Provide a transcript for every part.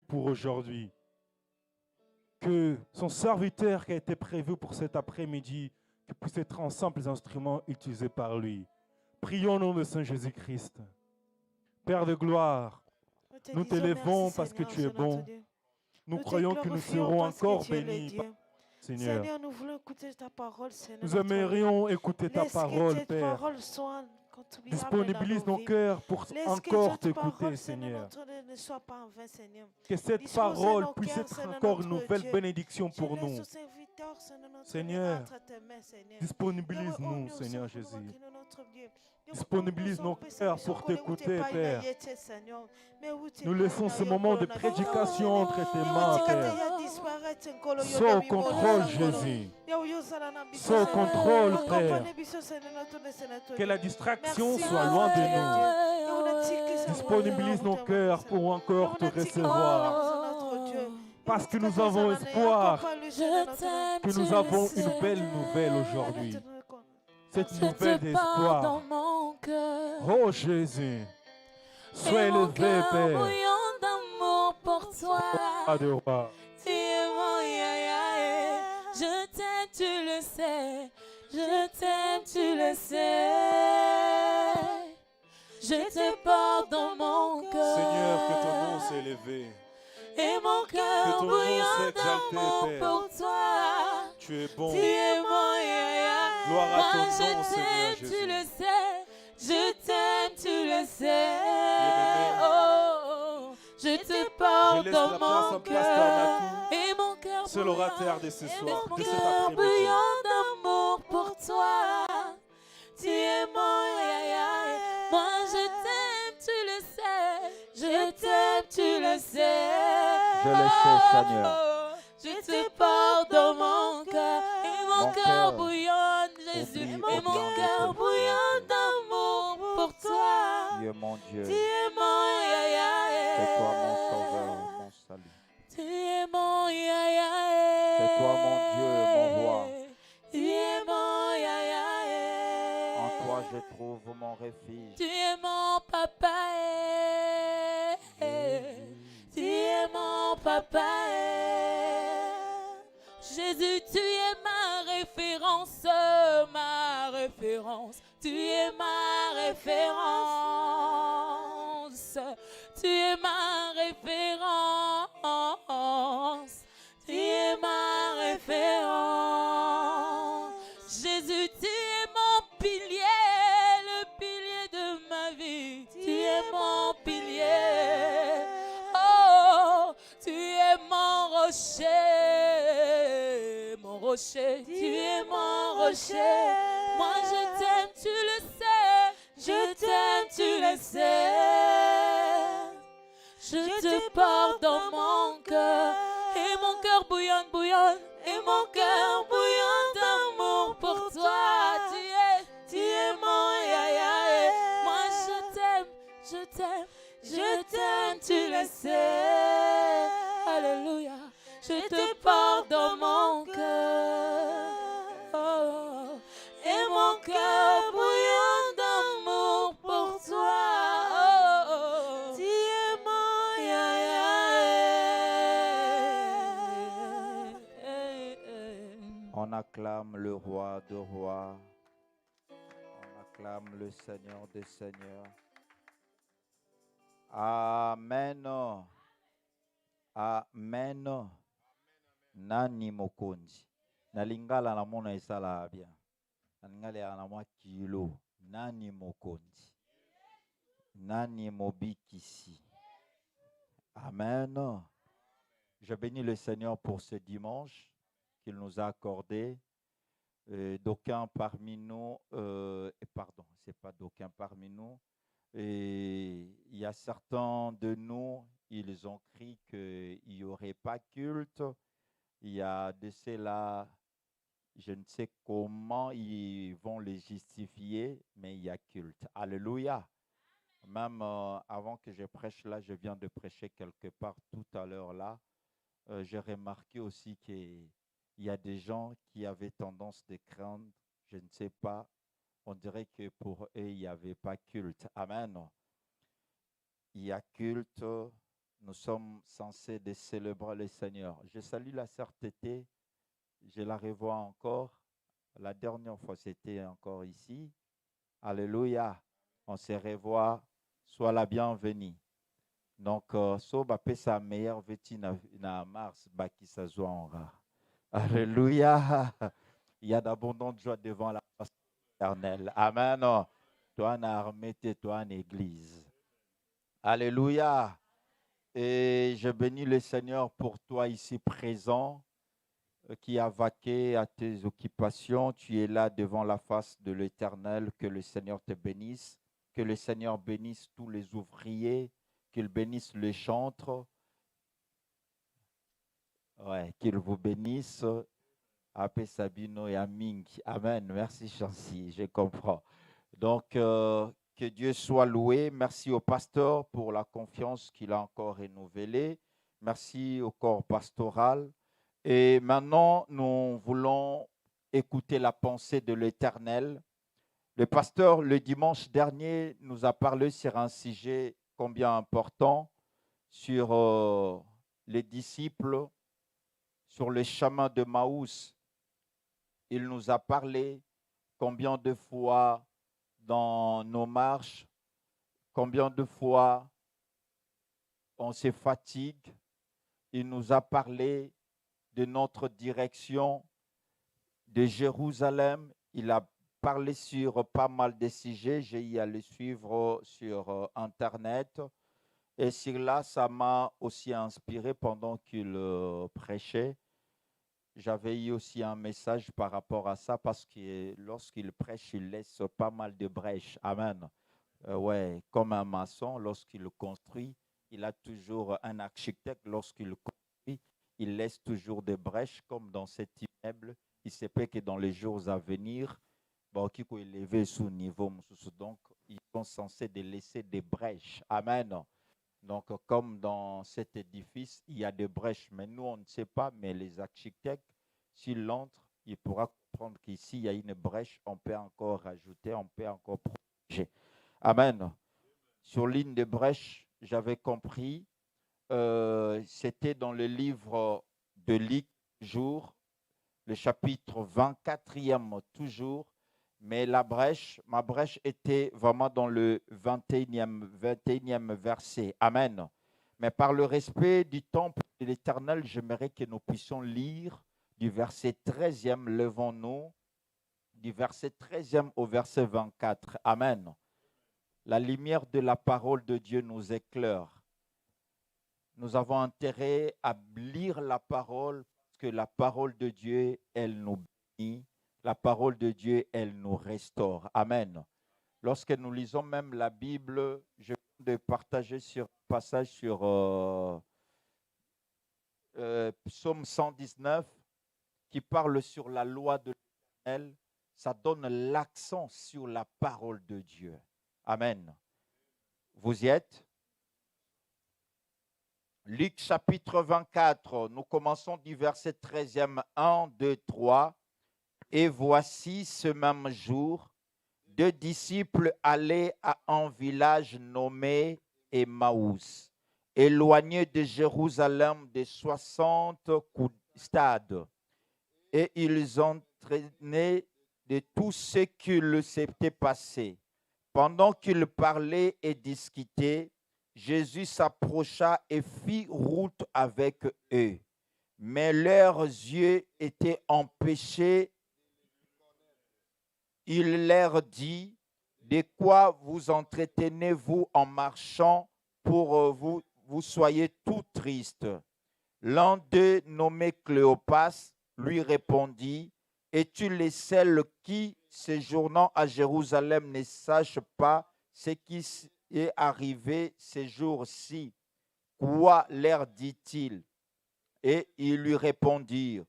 pour aujourd'hui. Que son serviteur qui a été prévu pour cet après-midi, que puisse être en simples instruments utilisés par lui. Prions au nom de Saint Jésus-Christ. Père de gloire, nous t'élèvons parce que tu es bon. Nous croyons que nous serons encore bénis par Seigneur. Seigneur, nous voulons écouter ta parole, Seigneur. Nous aimerions écouter ta parole, Laisse que tes Père. paroles soient Disponibilise nos cœurs pour encore t'écouter, Seigneur. Ne soit pas en vain, Seigneur. Que cette Disposez parole nos puisse cœurs, être Seigneur, encore notre une nouvelle Dieu. bénédiction pour Je laisse nous. aux serviteurs, Seigneur, notre Seigneur, Dieu, entre tes mains, Seigneur. disponibilise-nous, Nous Seigneur sommes Jésus. notre Dieu. Disponibilise nos cœurs pour t'écouter, Père. Nous Nous laissons ce moment de prédication entre tes mains, Père. Sois au contrôle, Jésus. Sois au contrôle, Père. Que la distraction soit loin de nous. Disponibilise nos cœurs pour encore te recevoir. Parce que nous avons espoir, que nous avons une belle nouvelle aujourd'hui. Cette nouvelle d'espoir. Oh Jésus, sois élevé, Père. D'amour pour toi. De roi. Tu es mon je t'aime, tu le sais. Je t'aime, tu le sais. Je te porte dans mon cœur. Seigneur, que ton nom s'est élevé. Et mon cœur bouillonne d'amour pour toi. Tu es bon. Tu es mon Gloire à ton nom, Seigneur Jésus. Tu le sais. Je t'aime, tu le sais. Oh, je te porte dans mon cœur. Et mon cœur seul orateur de ce soir, mon de cet cœur après-midi. bouillonne d'amour pour toi. Tu es mon moi je t'aime, tu le sais. Je t'aime, tu le sais. Je le sais, Seigneur. Je te porte dans mon cœur. Et mon cœur bouillonne, Jésus. Et mon cœur bouillonne d'amour pour toi. Tu es mon Dieu. Tu es mon C'est toi mon sauveur, mon salut. Tu es mon C'est toi mon Dieu, mon roi. Tu es mon En toi je trouve mon refuge. Tu es mon papa. Tu es mon papa. Jésus, tu es ma référence, ma référence. Tu es ma référence. Tu es ma référence. Tu es ma référence. Jésus, tu es mon pilier, le pilier de ma vie. Tu es mon pilier. Oh, tu es mon rocher, mon rocher. Tu es mon rocher. Moi je t'aime, tu le sais. Je t'aime, tu le sais. Je te porte dans mon cœur. Et mon cœur bouillonne, bouillonne. Et mon cœur bouillonne d'amour pour toi. Tu es mon Moi je t'aime, je t'aime, je t'aime, tu le sais. Alléluia. Je te porte dans mon cœur. Oh. Et mon cœur bouillonne d'amour pour toi. Oh. Tu es mon On acclame le roi de rois. On acclame le Seigneur des seigneurs. Amen. Amen. Nani mokonzi. Nalingala na mona esala bien. Nalingala na mwa kilo. Nani mokonzi. Nani mobikisi. Amen. Je bénis le Seigneur pour ce dimanche qu'il nous a accordé. D'aucuns parmi nous, pardon, c'est pas d'aucuns parmi nous, et il y a certains de nous, ils ont crié qu'il n'y aurait pas culte. Il y a de cela, je ne sais comment ils vont les justifier, mais il y a culte. Alléluia. Même avant que je prêche là, je viens de prêcher quelque part tout à l'heure là. J'ai remarqué aussi qu'il y a des gens qui avaient tendance de craindre, je ne sais pas, on dirait que pour eux, il n'y avait pas culte. Amen. Il y a culte nous sommes censés de célébrer le Seigneur. Je salue la sœur Tété, je la revois encore. La dernière fois, c'était encore ici. Alléluia. On se revoit. Sois la bienvenue. Donc, so bapé sa meilleure vêtue na mars, baki sa joie en rare. Alléluia. Il y a d'abondantes joie devant la face éternelle. Amen. Toi, na armée, toi, en église. Alléluia. Et je bénis le Seigneur pour toi ici présent, qui a vaqué à tes occupations. Tu es là devant la face de l'Éternel. Que le Seigneur te bénisse. Que le Seigneur bénisse tous les ouvriers. Qu'il bénisse les chantres. Ouais, qu'il vous bénisse. Apé Sabino et Aming. Amen. Merci, Chancy. Je comprends. Donc, que Dieu soit loué. Merci au pasteur pour la confiance qu'il a encore renouvelée. Merci au corps pastoral. Et maintenant, nous voulons écouter la pensée de l'Éternel. Le pasteur, le dimanche dernier, nous a parlé sur un sujet combien important, sur les disciples, sur le chemin de Maús. Il nous a parlé combien de fois dans nos marches, combien de fois on se fatigue. Il nous a parlé de notre direction de Jérusalem. Il a parlé sur pas mal de sujets. J'ai eu à le suivre sur Internet. Et sur là, ça m'a aussi inspiré pendant qu'il prêchait. J'avais eu aussi un message par rapport à ça parce que lorsqu'il prêche, il laisse pas mal de brèches. Amen. Ouais, comme un maçon, lorsqu'il construit, il a toujours un architecte, lorsqu'il construit, il laisse toujours des brèches comme dans cet immeuble. Il se peut que dans les jours à venir, il faut élever sous niveau. Donc, ils sont censés de laisser des brèches. Amen. Donc, comme dans cet édifice, il y a des brèches, mais nous, on ne sait pas, mais les architectes, s'il entre, il pourra comprendre qu'ici, il y a une brèche, on peut encore rajouter, on peut encore protéger. Amen. Sur l'une des brèches, j'avais compris, c'était dans le livre de Luc, toujours, le chapitre 24e, toujours, mais ma brèche était vraiment dans le 21e verset. Amen. Mais par le respect du temple de l'Éternel, j'aimerais que nous puissions lire du verset 13e, levons-nous, du verset 13e au verset 24. Amen. La lumière de la parole de Dieu nous éclaire. Nous avons intérêt à lire la parole, parce que la parole de Dieu, elle nous bénit. La parole de Dieu, elle nous restaure. Amen. Lorsque nous lisons même la Bible, je vais partager sur un passage sur Psaume 119 qui parle sur la loi de l'Éternel. Ça donne l'accent sur la parole de Dieu. Amen. Vous y êtes? Luc chapitre 24, nous commençons du verset 13e, 1, 2, 3. Et voici ce même jour, 2 disciples allaient à un village nommé Emmaüs, éloigné de Jérusalem de 60 stades. Et ils entraînaient de tout ce qui s'était passé. Pendant qu'ils parlaient et discutaient, Jésus s'approcha et fit route avec eux. Mais leurs yeux étaient empêchés. Il leur dit, de quoi vous entretenez-vous en marchant pour vous soyez tout tristes? L'un d'eux, nommé Cléopas, lui répondit, es-tu le seul qui, séjournant à Jérusalem, ne sache pas ce qui est arrivé ces jours-ci? Quoi leur dit-il? Et ils lui répondirent,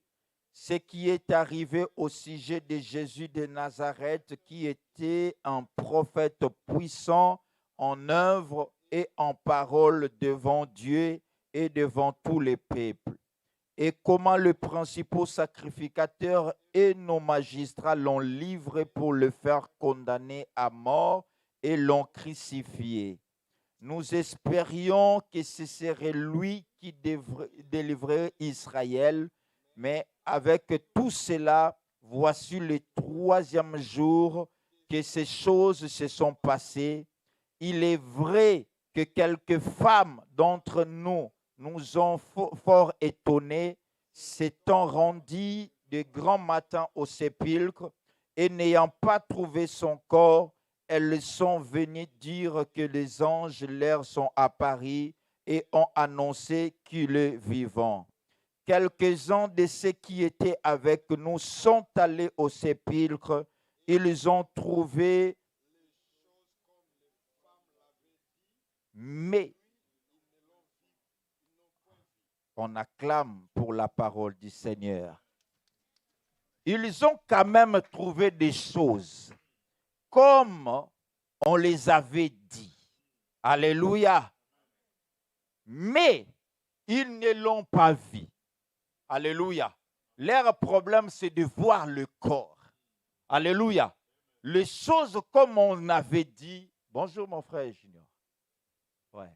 ce qui est arrivé au sujet de Jésus de Nazareth, qui était un prophète puissant en œuvre et en parole devant Dieu et devant tous les peuples. Et comment les principaux sacrificateurs et nos magistrats l'ont livré pour le faire condamner à mort et l'ont crucifié. nous espérions que ce serait lui qui délivrerait Israël, mais avec tout cela, voici le 3e jour que ces choses se sont passées. Il est vrai que quelques femmes d'entre nous nous ont fort étonnés, s'étant rendues de grand matin au sépulcre et n'ayant pas trouvé son corps, elles sont venues dire que les anges leur sont apparus et ont annoncé qu'il est vivant. Quelques-uns de ceux qui étaient avec nous sont allés au sépulcre. Ils ont trouvé, mais on acclame pour la parole du Seigneur. Ils ont quand même trouvé des choses comme on les avait dit. Alléluia. Mais ils ne l'ont pas vu. Alléluia. Leur problème, c'est de voir le corps. Alléluia. Les choses comme on avait dit. Bonjour mon frère Junior. Ouais.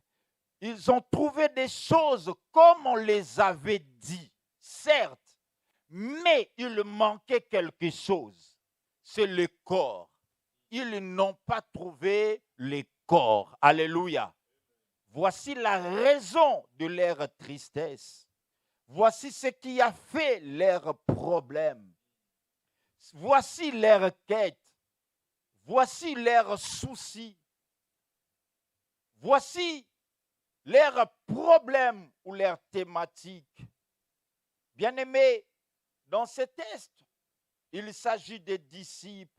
Ils ont trouvé des choses comme on les avait dit, certes, mais il manquait quelque chose. C'est le corps. Ils n'ont pas trouvé le corps. Alléluia. Voici la raison de leur tristesse. Voici ce qui a fait leur problème. Voici leur quête. Voici leurs soucis. Voici leurs problèmes ou leurs thématiques. Bien-aimés, dans ce texte, il s'agit des disciples.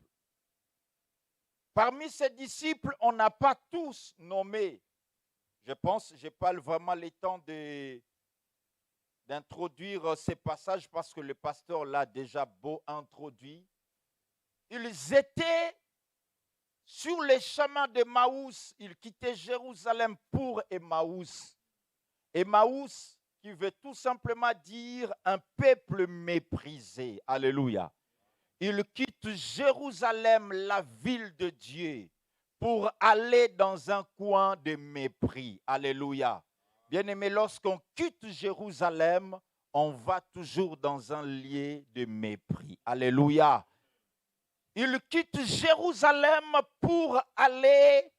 Parmi ces disciples, on n'a pas tous nommé. Je pense, je n'ai pas vraiment le temps d'introduire ces passages parce que le pasteur l'a déjà beau introduit. Ils étaient sur les chemins d'Emmaüs. Ils quittaient Jérusalem pour Emmaüs. Emmaüs qui veut tout simplement dire un peuple méprisé. Alléluia. Ils quittent Jérusalem, la ville de Dieu, pour aller dans un coin de mépris. Alléluia. Bien-aimé, lorsqu'on quitte Jérusalem, on va toujours dans un lieu de mépris. Alléluia. Ils quittent Jérusalem pour aller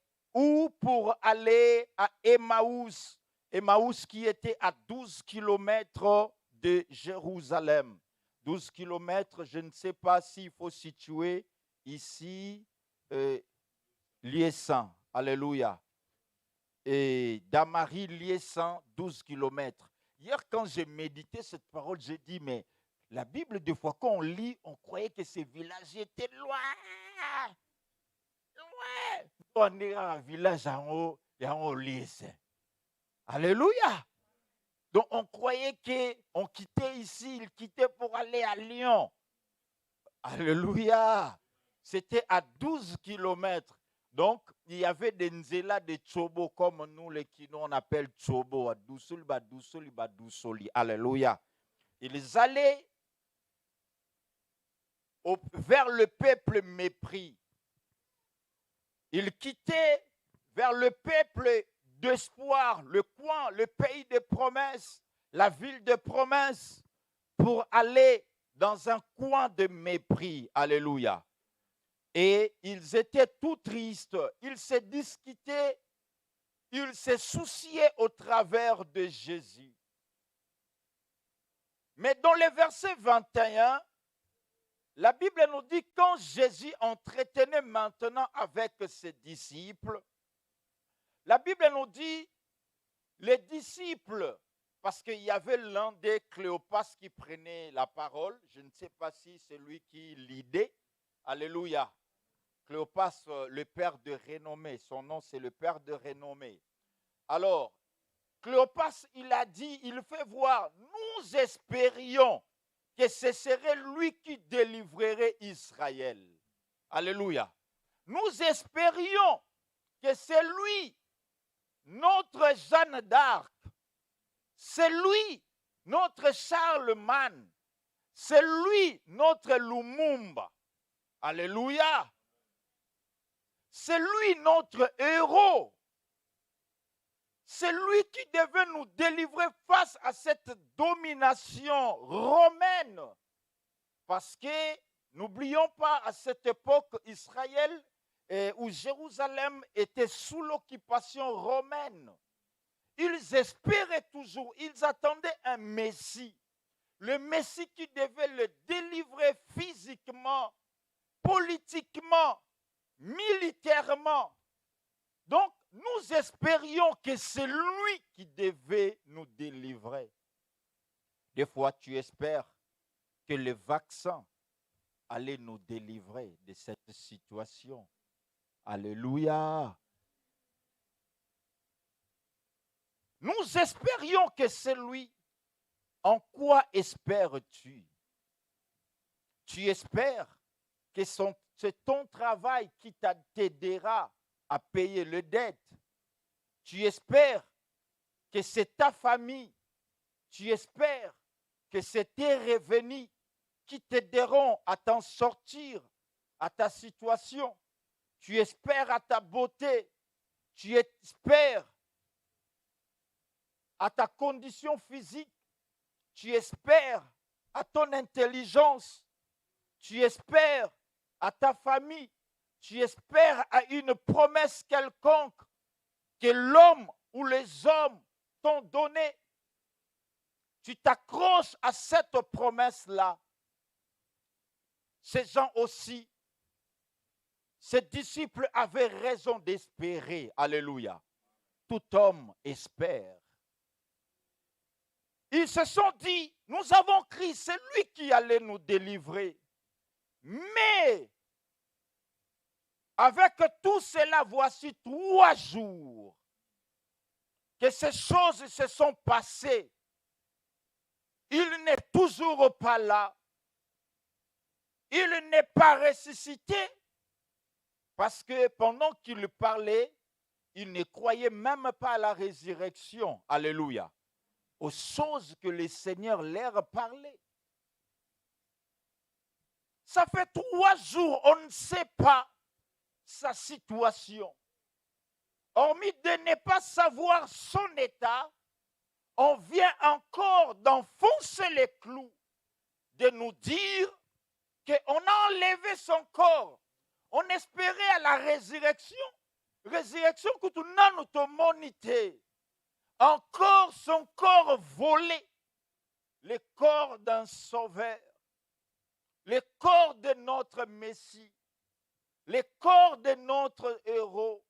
à Emmaüs. Emmaüs qui était à 12 kilomètres de Jérusalem. 12 kilomètres, je ne sais pas s'il faut situer ici Liessan. Alléluia. Et Damary, Liessan, 12 kilomètres. Hier, quand j'ai médité cette parole, j'ai dit, mais la Bible, des fois, quand on lit, on croyait que ces villages étaient loin. Loin. On est à un village en haut, et en haut, Liessan. Alléluia. Donc, on croyait qu'on quittait ici, il quittait pour aller à Lyon. Alléluia. C'était à 12 kilomètres. Donc, il y avait des nzela de Tchobo, comme nous, les Kino, on appelle Tchobo. Alléluia. Ils allaient vers le peuple mépris. Ils quittaient vers le peuple d'espoir, le coin, le pays des promesses, la ville de promesses, pour aller dans un coin de mépris. Alléluia. Et ils étaient tout tristes. Ils se discutaient, ils se souciaient au travers de Jésus. Mais dans le verset 21, la Bible nous dit quand Jésus entretenait maintenant avec ses disciples, la Bible nous dit, les disciples, parce qu'il y avait l'un des Cléopas qui prenait la parole, je ne sais pas si c'est lui qui l'idée, alléluia. Cléopas, le père de renommée, son nom c'est le père de renommée. Alors, Cléopas, il a dit, il fait voir, nous espérions que ce serait lui qui délivrerait Israël. Alléluia. Nous espérions que c'est lui, notre Jeanne d'Arc, c'est lui, notre Charlemagne, c'est lui, notre Lumumba. Alléluia. C'est lui, notre héros. C'est lui qui devait nous délivrer face à cette domination romaine. Parce que, n'oublions pas, à cette époque, Israël ou Jérusalem était sous l'occupation romaine. Ils espéraient toujours, ils attendaient un Messie. Le Messie qui devait le délivrer physiquement, politiquement, militairement. Donc, nous espérions que c'est lui qui devait nous délivrer. Des fois, tu espères que le vaccin allait nous délivrer de cette situation. Alléluia. Nous espérions que c'est lui. En quoi espères-tu? Tu espères que c'est ton travail qui t'aidera à payer les dettes. Tu espères que c'est ta famille. Tu espères que c'est tes revenus qui t'aideront à t'en sortir, à ta situation. Tu espères à ta beauté. Tu espères à ta condition physique. Tu espères à ton intelligence. Tu espères à ta famille. Tu espères à une promesse quelconque que l'homme ou les hommes t'ont donnée. Tu t'accroches à cette promesse-là. Ces gens aussi, ces disciples avaient raison d'espérer. Alléluia. Tout homme espère. Ils se sont dit, nous avons crié, c'est lui qui allait nous délivrer. Mais, avec tout cela, voici 3 jours que ces choses se sont passées. Il n'est toujours pas là. Il n'est pas ressuscité. Parce que pendant qu'il parlait, il ne croyait même pas à la résurrection. Alléluia. Aux choses que le Seigneur leur parlait. Ça fait 3 jours, on ne sait pas sa situation. Hormis de ne pas savoir son état, on vient encore d'enfoncer les clous, de nous dire qu'on a enlevé son corps. On espérait à la résurrection. Résurrection que tu n'as notre monité. Encore son corps volé. Le corps d'un sauveur. Le corps de notre Messie. Le corps de notre héros.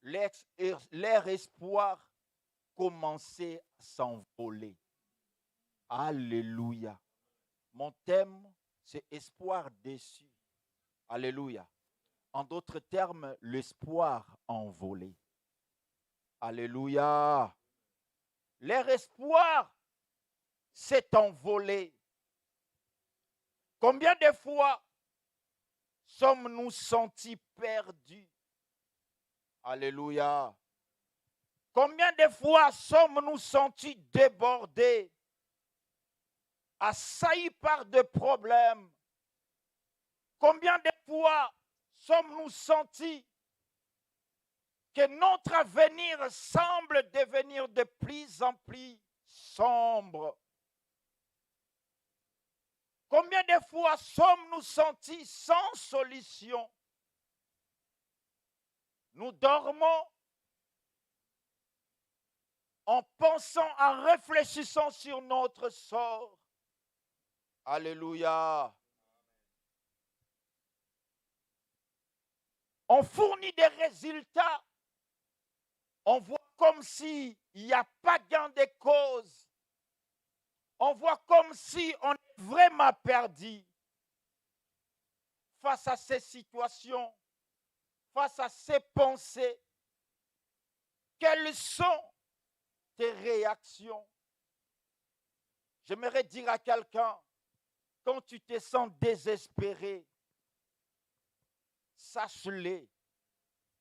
Leur espoir commençait à s'envoler. Alléluia. Mon thème, c'est espoir déçu. Alléluia. En d'autres termes, l'espoir envolé. Alléluia. Leur espoir s'est envolé. Combien de fois sommes-nous sentis perdus? Alléluia. Combien de fois sommes-nous sentis débordés, assaillis par des problèmes? Combien de fois sommes-nous sentis que notre avenir semble devenir de plus en plus sombre? Combien de fois sommes-nous sentis sans solution? Nous dormons en pensant, en réfléchissant sur notre sort. Alléluia. On fournit des résultats. On voit comme s'il n'y a pas gain de cause. On voit comme si on est vraiment perdu. Face à ces situations, face à ces pensées, quelles sont tes réactions? J'aimerais dire à quelqu'un, quand tu te sens désespéré, sache-le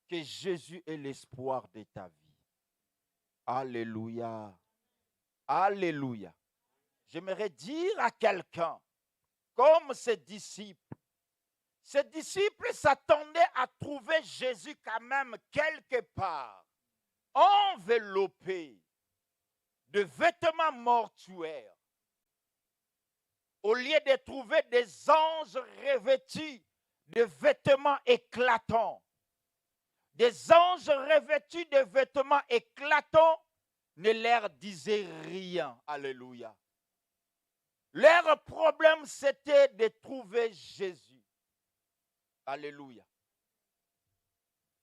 que Jésus est l'espoir de ta vie. Alléluia. Alléluia. J'aimerais dire à quelqu'un, comme ses disciples s'attendaient à trouver Jésus quand même quelque part. enveloppés de vêtements mortuaires, au lieu de trouver des anges revêtus de vêtements éclatants, des anges revêtus de vêtements éclatants ne leur disaient rien. Alléluia. Leur problème, c'était de trouver Jésus. Alléluia.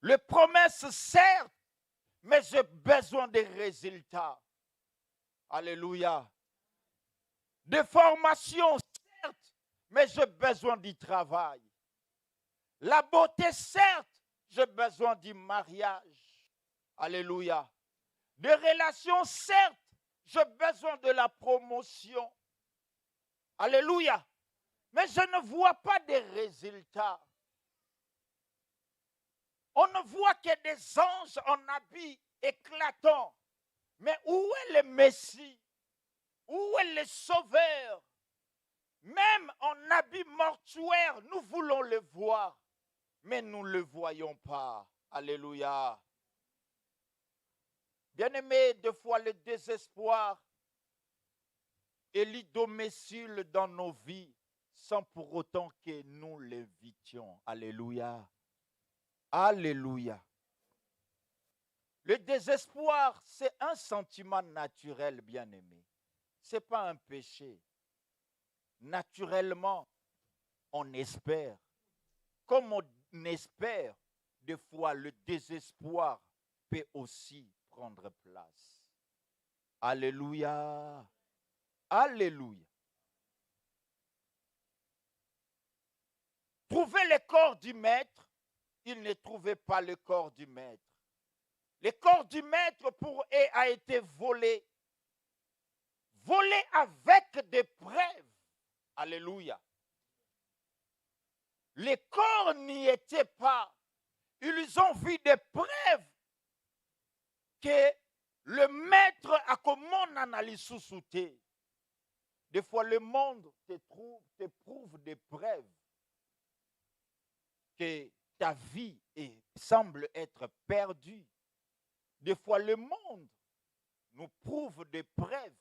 Les promesses, certes, mais j'ai besoin des résultats. Alléluia. De formation, certes, mais j'ai besoin du travail. La beauté, certes, j'ai besoin du mariage. Alléluia. De relations, certes, j'ai besoin de la promotion. Alléluia. Mais je ne vois pas de résultats. On ne voit que des anges en habits éclatants. Mais où est le Messie? Où est le Sauveur? Même en habits mortuaires, nous voulons le voir. Mais nous ne le voyons pas. Alléluia. Bien-aimés, des fois le désespoir est l'domicile dans nos vies sans pour autant que nous l'évitions. Alléluia. Alléluia. Le désespoir, c'est un sentiment naturel, bien-aimé. Ce n'est pas un péché. Naturellement, on espère. Comme on espère, des fois, le désespoir peut aussi prendre place. Alléluia. Alléluia. Trouver le corps du maître, il ne trouvait pas le corps du maître. Le corps du maître a été volé. Volé avec des preuves. Alléluia. Les corps n'y étaient pas. Ils ont vu des preuves que le maître a comment analyse sous-souté. Des fois, le monde te prouve des preuves que ta vie semble être perdue. Des fois, le monde nous prouve des preuves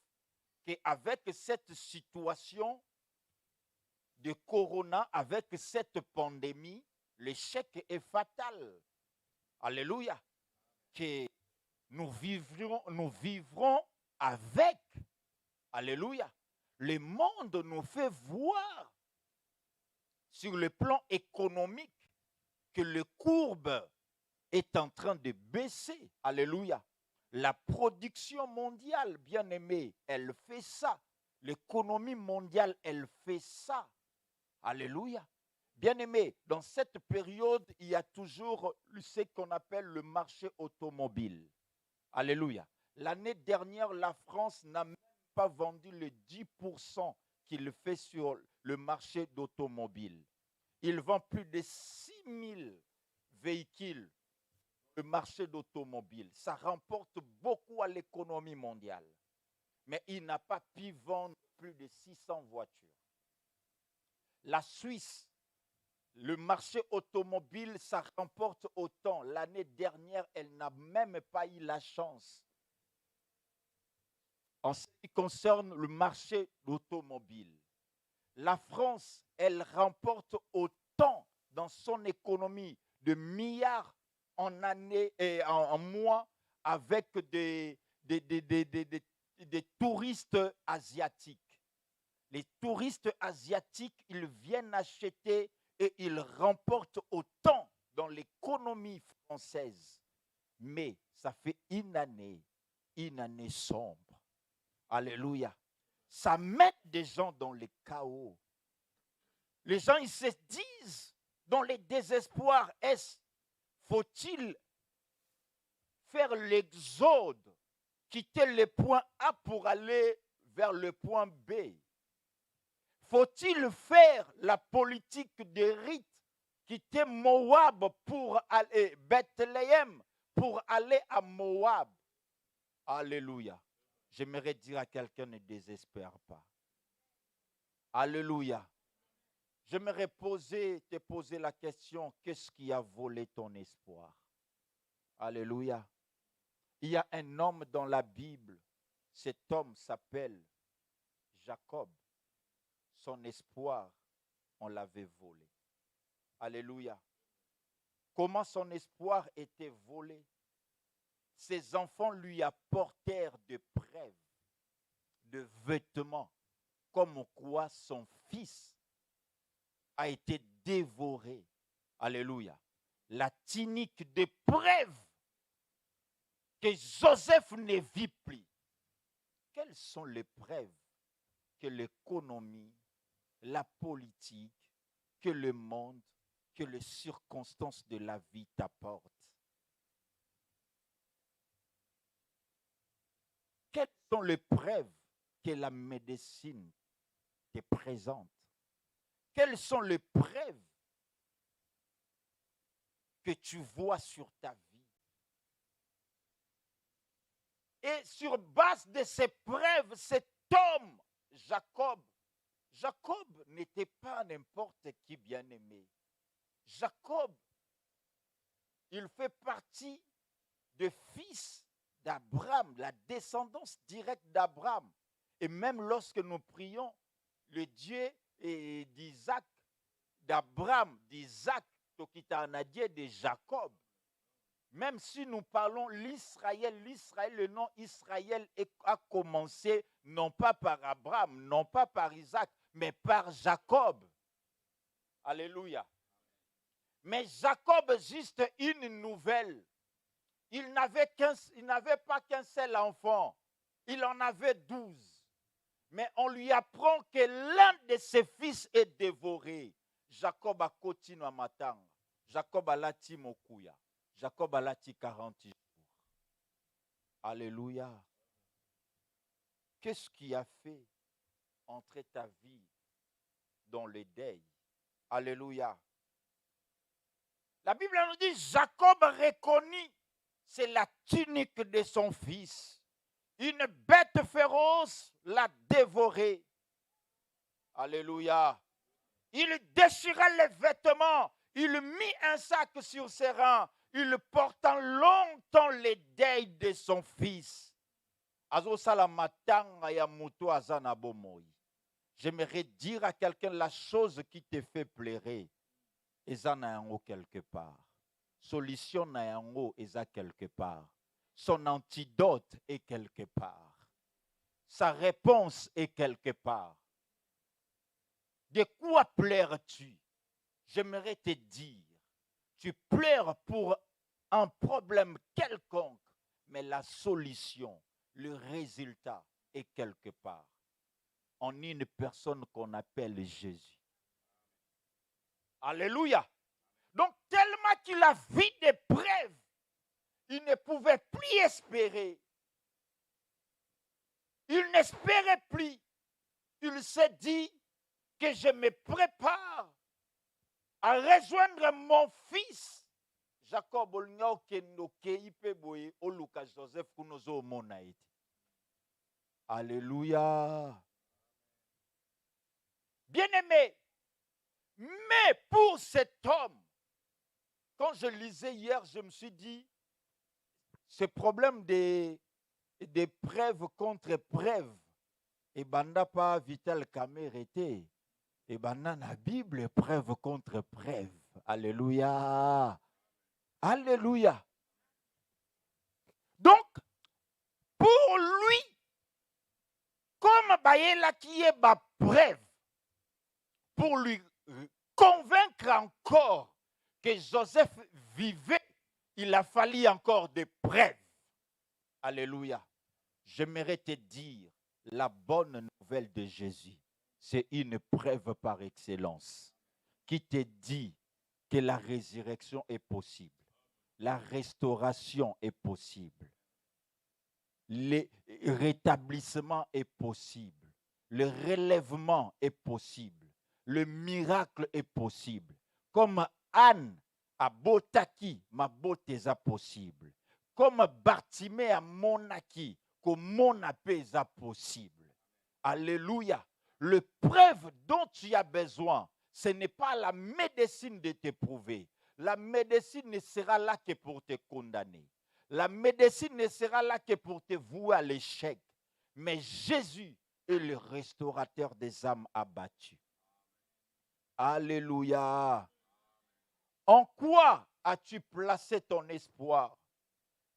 qu'avec cette situation de corona, avec cette pandémie, l'échec est fatal. Alléluia. Que nous vivrons avec. Alléluia. Le monde nous fait voir sur le plan économique que le courbe est en train de baisser. Alléluia. La production mondiale, bien aimée, elle fait ça. L'économie mondiale, elle fait ça. Alléluia. Bien aimé, dans cette période, il y a toujours ce qu'on appelle le marché automobile. Alléluia. L'année dernière, la France n'a même pas vendu le 10% qu'il fait sur le marché d'automobile. Il vend plus de 6 000 véhicules, le marché d'automobile. Ça rapporte beaucoup à l'économie mondiale. Mais il n'a pas pu vendre plus de 600 voitures. La Suisse, le marché automobile, ça rapporte autant. L'année dernière, elle n'a même pas eu la chance. En ce qui concerne le marché automobile, la France, elle remporte autant dans son économie de milliards en année et en mois avec des touristes asiatiques. Les touristes asiatiques, ils viennent acheter et ils remportent autant dans l'économie française. Mais ça fait une année sombre. Alléluia. Ça met des gens dans le chaos. Les gens, ils se disent dans le désespoir, faut-il faire l'exode, quitter le point A pour aller vers le point B? Faut-il faire la politique des rites, quitter Moab pour aller, Bethléem pour aller à Moab? Alléluia. J'aimerais dire à quelqu'un, ne désespère pas. Alléluia. J'aimerais te poser la question, qu'est-ce qui a volé ton espoir? Alléluia. Il y a un homme dans la Bible. Cet homme s'appelle Jacob. Son espoir, on l'avait volé. Alléluia. Comment son espoir était volé? Ses enfants lui apportèrent des preuves, de vêtements, comme quoi son fils a été dévoré. Alléluia. La tunique de preuves que Joseph ne vit plus. Quelles sont les preuves que l'économie, la politique, que le monde, que les circonstances de la vie t'apportent? Quelles sont les preuves que la médecine te présente? Quelles sont les preuves que tu vois sur ta vie? Et sur base de ces preuves, cet homme, Jacob n'était pas n'importe qui bien-aimé. Jacob, il fait partie des fils d'Abraham, la descendance directe d'Abraham. Et même lorsque nous prions, le Dieu d'Isaac, d'Abraham, d'Isaac, de Jacob, même si nous parlons l'Israël, le nom Israël a commencé non pas par Abraham, non pas par Isaac, mais par Jacob. Alléluia. Mais Jacob, juste une nouvelle. Il n'avait pas qu'un seul enfant. Il en avait 12. Mais on lui apprend que l'un de ses fils est dévoré. Jacob a continué à m'attendre. Jacob a lati mokuya. Jacob a lati 40 jours. Alléluia. Qu'est-ce qui a fait entrer ta vie dans le deuil? Alléluia. La Bible nous dit, Jacob reconnut, c'est la tunique de son fils. Une bête féroce l'a dévoré. Alléluia. Il déchira les vêtements. Il mit un sac sur ses reins. Il porta longtemps les deuils de son fils. J'aimerais dire à quelqu'un la chose qui te fait pleurer. Eza na yango quelque part. Solution na yango eza quelque part. Son antidote est quelque part. Sa réponse est quelque part. De quoi pleures-tu? J'aimerais te dire, tu pleures pour un problème quelconque, mais la solution, le résultat est quelque part. En une personne qu'on appelle Jésus. Alléluia. Donc, tellement qu'il a vu des preuves, il ne pouvait plus espérer. Il n'espérait plus. Il s'est dit que je me prépare à rejoindre mon fils. Jacob, alléluia. Bien-aimé, mais pour cet homme, quand je lisais hier, je me suis dit, ce problème des preuves contre preuves, et banda pas Vital Kamer était, et banda la Bible, preuve contre preuve. Alléluia. Alléluia. Donc, pour lui, comme Bayela qui est ma preuve, pour lui convaincre encore que Joseph vivait, il a fallu encore des preuves. Alléluia. J'aimerais te dire, la bonne nouvelle de Jésus, c'est une preuve par excellence qui te dit que la résurrection est possible, la restauration est possible, le rétablissement est possible, le relèvement est possible, le miracle est possible. Comme Anne à Botaki, ma beauté est possible. Comme Bartimée à Monaki, comme mon appel est possible. Alléluia. Le preuve dont tu as besoin, ce n'est pas la médecine de t'éprouver. La médecine ne sera là que pour te condamner. La médecine ne sera là que pour te vouer à l'échec. Mais Jésus est le restaurateur des âmes abattues. Alléluia. En quoi as-tu placé ton espoir?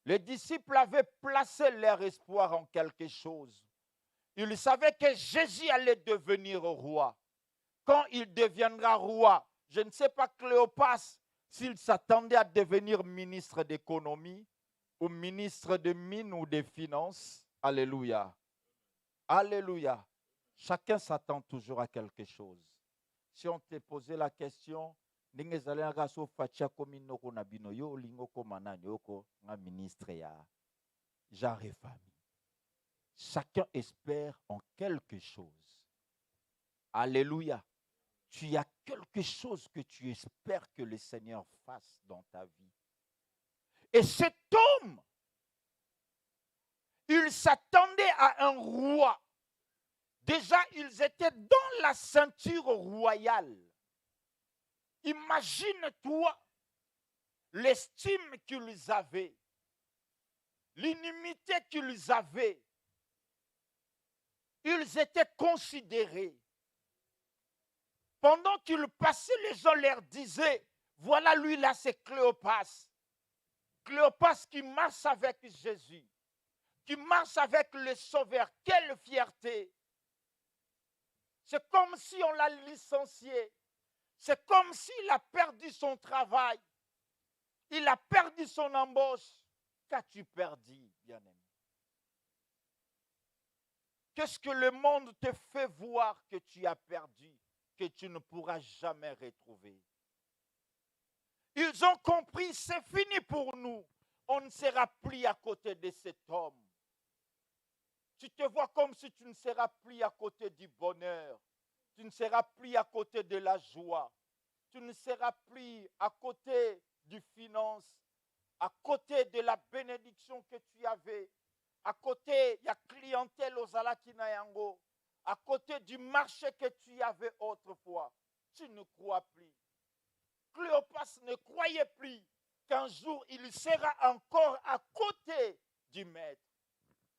Les disciples avaient placé leur espoir en quelque chose. Ils savaient que Jésus allait devenir roi. Quand il deviendra roi, je ne sais pas Cléopas s'il s'attendait à devenir ministre d'économie ou ministre de mines ou des finances. Alléluia. Alléluia. Chacun s'attend toujours à quelque chose. Si on te posait la question, chacun espère en quelque chose. Alléluia. Tu as quelque chose que tu espères que le Seigneur fasse dans ta vie. Et cet homme, il s'attendait à un roi. Déjà, ils étaient dans la ceinture royale. Imagine-toi l'estime qu'ils avaient, l'inimité qu'ils avaient. Ils étaient considérés. Pendant qu'ils passaient, les gens leur disaient, voilà lui là, c'est Cléopas. Cléopas qui marche avec Jésus, qui marche avec le Sauveur. Quelle fierté! C'est comme si on l'a licencié. C'est comme s'il a perdu son travail. Il a perdu son embauche. Qu'as-tu perdu, bien-aimé? Qu'est-ce que le monde te fait voir que tu as perdu, que tu ne pourras jamais retrouver? Ils ont compris, c'est fini pour nous. On ne sera plus à côté de cet homme. Tu te vois comme si tu ne seras plus à côté du bonheur. Tu ne seras plus à côté de la joie. Tu ne seras plus à côté du finance, à côté de la bénédiction que tu avais. À côté, il y a clientèle aux Alakinayango. À côté du marché que tu avais autrefois. Tu ne crois plus. Cléopas ne croyait plus qu'un jour il sera encore à côté du maître.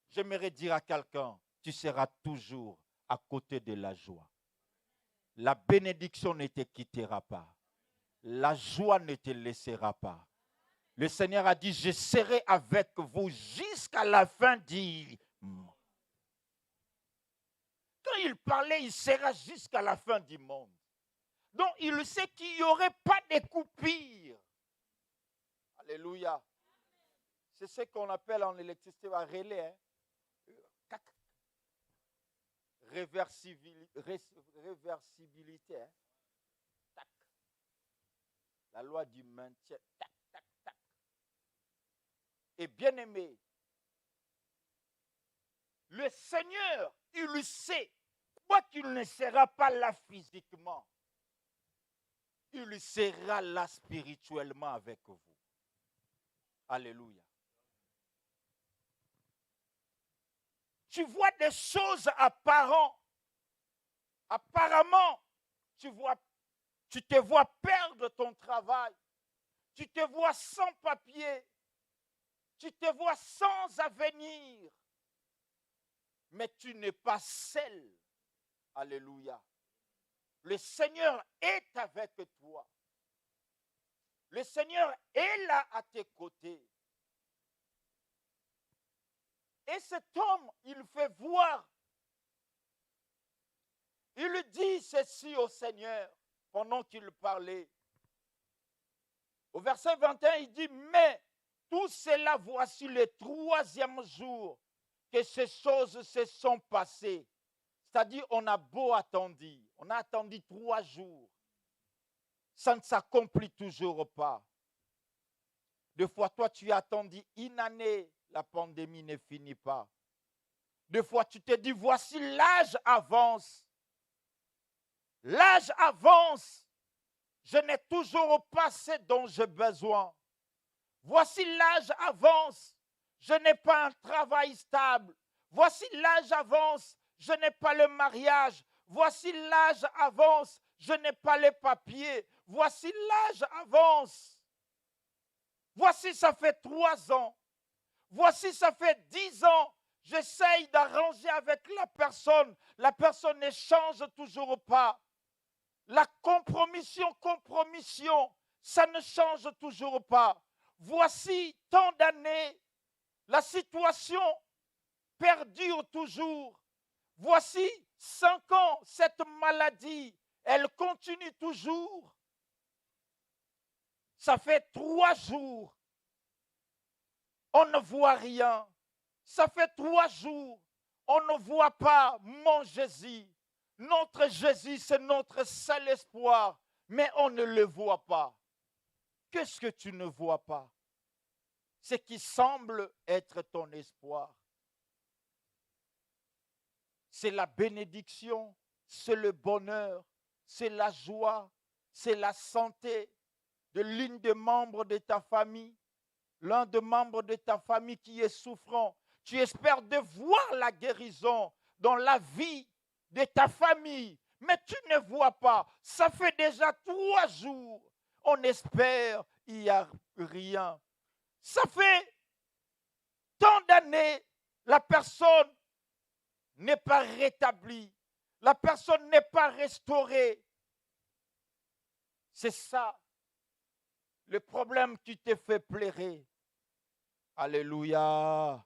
J'aimerais dire à quelqu'un, tu seras toujours à côté de la joie. La bénédiction ne te quittera pas. La joie ne te laissera pas. Le Seigneur a dit, je serai avec vous jusqu'à la fin du monde. Quand il parlait, il sera jusqu'à la fin du monde. Donc, il sait qu'il n'y aurait pas de coupure. Alléluia. C'est ce qu'on appelle en électricité un relais. Hein? Réversibilité. Hein? Tac. La loi du maintien. Tac, tac, tac. Et bien aimé, le Seigneur, il sait, quoi qu'il ne sera pas là physiquement, il sera là spirituellement avec vous. Alléluia. Tu vois des choses apparentes. Apparemment, tu te vois perdre ton travail. Tu te vois sans papier. Tu te vois sans avenir. Mais tu n'es pas seul. Alléluia. Le Seigneur est avec toi. Le Seigneur est là à tes côtés. Et cet homme, il fait voir. Il dit ceci au Seigneur pendant qu'il parlait. Au verset 21, il dit, mais tout cela, voici le 3e jour que ces choses se sont passées. C'est-à-dire, on a beau attendre, on a attendu 3 jours. Ça ne s'accomplit toujours pas. Des fois, toi, tu as attendu une année, la pandémie ne finit pas. Des fois, tu te dis, voici l'âge avance. L'âge avance. Je n'ai toujours pas ce dont j'ai besoin. Voici l'âge avance. Je n'ai pas un travail stable. Voici l'âge avance. Je n'ai pas le mariage. Voici l'âge avance. Je n'ai pas les papiers. Voici l'âge avance. Voici, ça fait 3 ans. Voici, ça fait 10 ans, j'essaye d'arranger avec la personne ne change toujours pas. La compromission, ça ne change toujours pas. Voici tant d'années, la situation perdure toujours. Voici 5 ans, cette maladie, elle continue toujours. Ça fait 3 jours, on ne voit rien. Ça fait 3 jours, on ne voit pas mon Jésus. Notre Jésus, c'est notre seul espoir, mais on ne le voit pas. Qu'est-ce que tu ne vois pas? Ce qui semble être ton espoir. C'est la bénédiction, c'est le bonheur, c'est la joie, c'est la santé de l'une des membres de ta famille, l'un des membres de ta famille qui est souffrant. Tu espères de voir la guérison dans la vie de ta famille, mais tu ne vois pas. Ça fait déjà 3 jours. On espère, il n'y a rien. Ça fait tant d'années, la personne n'est pas rétablie. La personne n'est pas restaurée. C'est ça le problème qui te fait pleurer. Alléluia.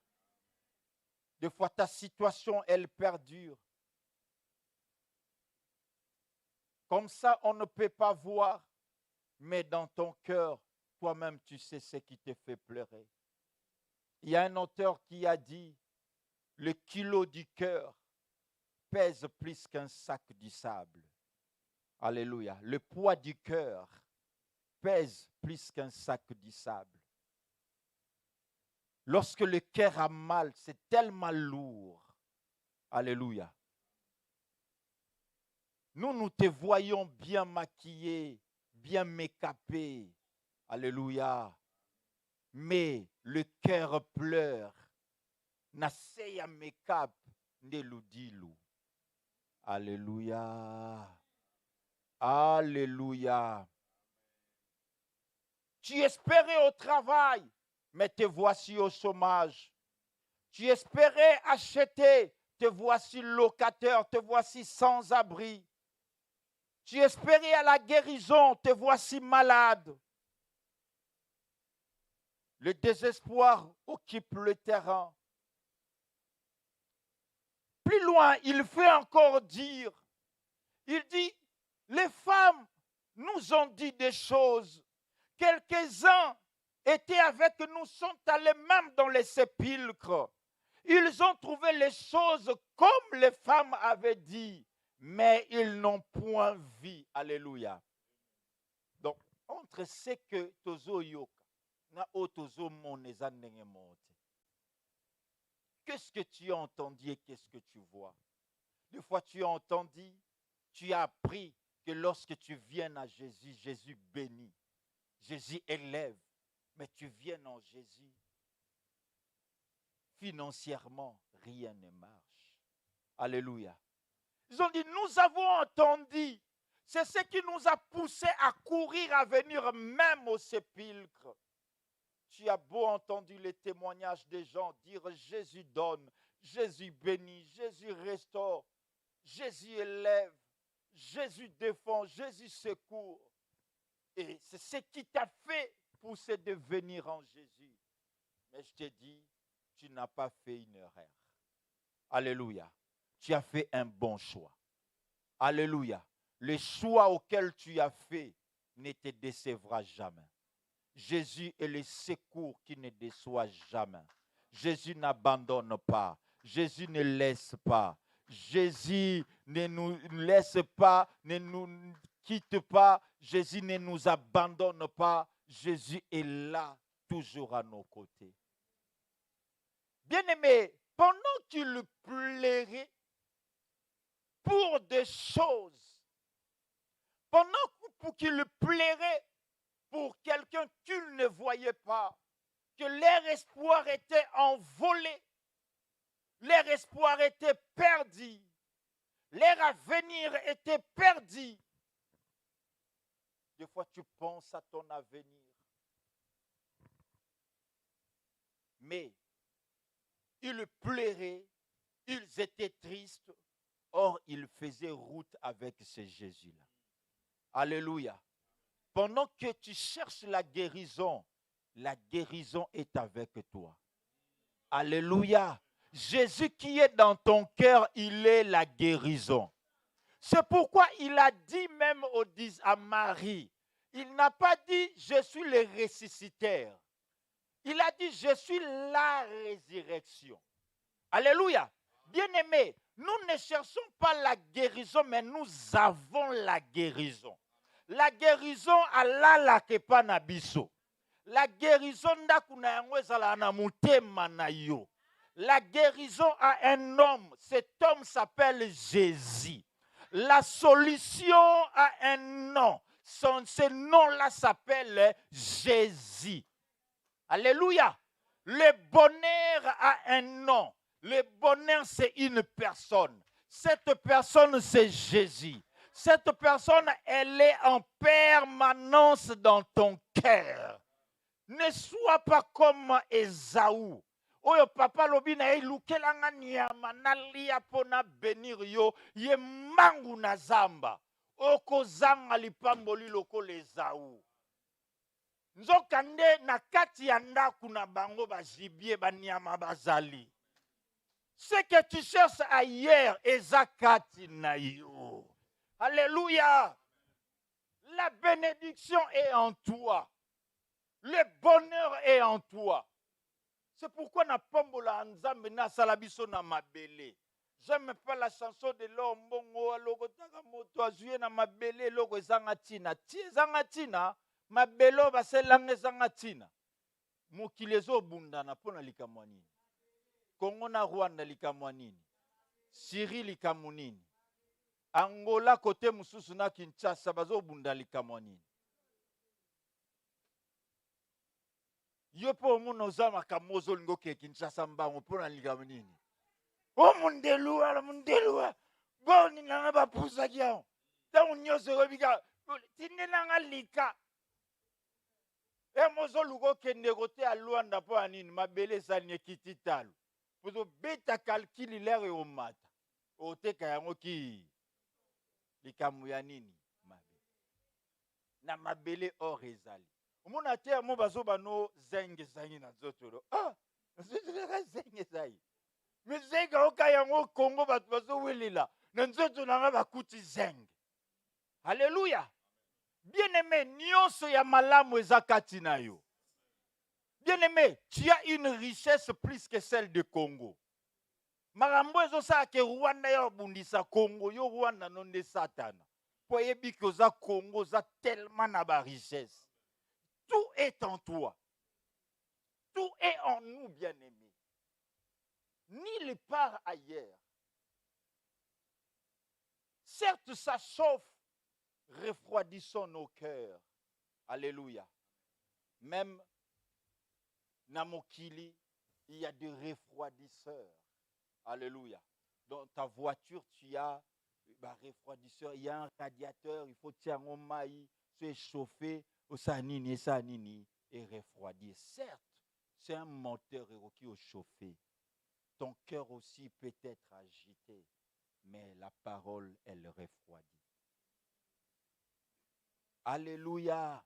Des fois, ta situation, elle perdure. Comme ça, on ne peut pas voir, mais dans ton cœur, toi-même, tu sais ce qui te fait pleurer. Il y a un auteur qui a dit, le kilo du cœur pèse plus qu'un sac de sable. Alléluia. Le poids du cœur pèse plus qu'un sac de sable. Lorsque le cœur a mal, c'est tellement lourd. Alléluia. Nous te voyons bien maquillé, bien make-upé. Alléluia. Mais le cœur pleure. Naseya make-up neludilu. Alléluia. Alléluia. Tu espérais au travail, mais te voici au chômage. Tu espérais acheter, te voici locataire, te voici sans abri. Tu espérais à la guérison, te voici malade. Le désespoir occupe le terrain. Plus loin, il fait encore dire, il dit, les femmes nous ont dit des choses. Quelques-uns étaient avec nous, sont allés même dans les sépulcres. Ils ont trouvé les choses comme les femmes avaient dit, mais ils n'ont point vu. Alléluia. Donc, entre ce que tozo yoka, na o tozo moneza nengemote. Qu'est-ce que tu as entendu et qu'est-ce que tu vois? Des fois, tu as entendu, tu as appris que lorsque tu viens à Jésus, Jésus bénit, Jésus élève, mais tu viens en Jésus. Financièrement, rien ne marche. Alléluia. Ils ont dit, nous avons entendu. C'est ce qui nous a poussés à courir, à venir même au sépulcre. Tu as beau entendre les témoignages des gens dire Jésus donne, Jésus bénit, Jésus restaure, Jésus élève, Jésus défend, Jésus secourt. Et c'est ce qui t'a fait pousser de venir en Jésus. Mais je te dis, tu n'as pas fait une erreur. Alléluia. Tu as fait un bon choix. Alléluia. Le choix auquel tu as fait ne te décevra jamais. Jésus est le secours qui ne déçoit jamais. Jésus n'abandonne pas. Jésus ne laisse pas. Jésus ne nous laisse pas, ne nous quitte pas. Jésus ne nous abandonne pas. Jésus est là, toujours à nos côtés. Bien-aimé, pendant qu'il pleurait pour des choses, pendant qu'il pleurait pour quelqu'un qu'il ne voyait pas, que leur espoir était envolé, leur espoir était perdu, leur avenir était perdu. Des fois, tu penses à ton avenir. Mais ils pleuraient, ils étaient tristes. Or, ils faisaient route avec ce Jésus-là. Alléluia. Pendant que tu cherches la guérison est avec toi. Alléluia. Jésus qui est dans ton cœur, il est la guérison. C'est pourquoi il a dit même à Marie, il n'a pas dit « je suis le ressuscitaire ». Il a dit « je suis la résurrection ». Alléluia. Bien-aimés, nous ne cherchons pas la guérison, mais nous avons la guérison. La guérison Allah la kepa na biso. La guérison ndakuna yango ezala na mutema na yo. La guérison à un homme, cet homme s'appelle Jésus. La solution à un nom, ce nom-là s'appelle Jésus. Alléluia. Le bonheur a un nom. Le bonheur, c'est une personne. Cette personne, c'est Jésus. Cette personne, elle est en permanence dans ton cœur. Ne sois pas comme Ésaü. Oyo papa lobi na elukelanga nyama nalia pona benir yo ye mangu na zamba. Oko zanga lipamboli loko Ésaü. Nzokande na kati ya ndaku na bango bajibie banyama bazali. Ce que tu cherches ailleurs, ezakati na yo. Alléluia. La bénédiction est en toi. Le bonheur est en toi. C'est pourquoi na pombola nzambe na salabiso na mabele. J'aime pas la chanson de l'ombongo aloko taka moto azuye na mabele loko ezanga tina. Ti ezanga tina, mabelo baselanga ezanga tina. Mokili ezobundana pona likamwa nini. Kongo na Rwanda likamwa nini. Syrie likamwa nini. Angola kote mususu na Kinshasa bazobunda likamwa nini. Yo po muno zama kamozo lingo ke Kinshasa mbango pona likamwa nini. O mundelua. Boni nanga bapusa kiao. Ta unyoso robika tinde nanga lika. E mozo lugo kende kote a Luanda po anini mabele sanye kititalu. Pozo beta calculi lere o mata. O teka yango ki likamu ya nini mabele. Na mabele or ezali. Omona te mo bazoba no zenge zangi na zotoro. Ah, nzotoro zenge zangi. Mizega oka yango Kongo batu bazo welila. Na nzoto nanga bakuti zenge. Alléluia. Bien-aimé, nyonso ya malamu ezakati na yo. Bien-aimé, tu as une richesse plus que celle de Congo. Marambo ezosa ke Rwanda yo bundisa Congo, yo Rwanda non de Satana. Po yebi que za Congo za tellement na ba richesse. Tout est en toi. Tout est en nous, bien-aimés. Ni part ailleurs. Certes, ça chauffe, refroidissons nos cœurs. Alléluia. Même Namokili, il y a des refroidisseurs. Alléluia. Dans ta voiture, tu as un refroidisseur, il y a un radiateur, il faut tirer un maïs, se chauffer, ça nini, et refroidir. Certes, c'est un moteur qui est chauffé. Ton cœur aussi peut être agité, mais la parole, elle refroidit. Alléluia.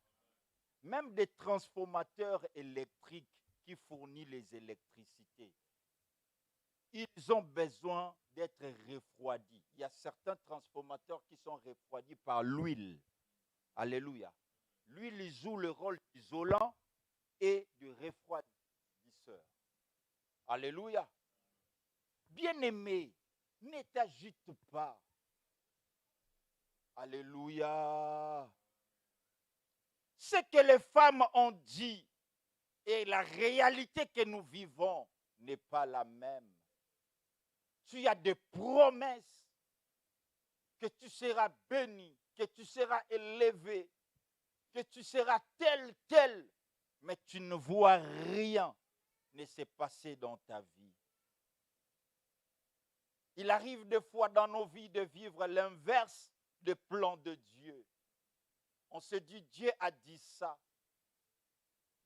Même des transformateurs électriques qui fournissent les électricités, ils ont besoin d'être refroidis. Il y a certains transformateurs qui sont refroidis par l'huile. Alléluia. L'huile joue le rôle d'isolant et de refroidisseur. Alléluia. Bien-aimé, ne t'agite pas. Alléluia. Ce que les femmes ont dit et la réalité que nous vivons n'est pas la même. Tu as des promesses que tu seras béni, que tu seras élevé, que tu seras tel, mais tu ne vois rien ne s'est passé dans ta vie. Il arrive des fois dans nos vies de vivre l'inverse des plans de Dieu. On se dit, Dieu a dit ça.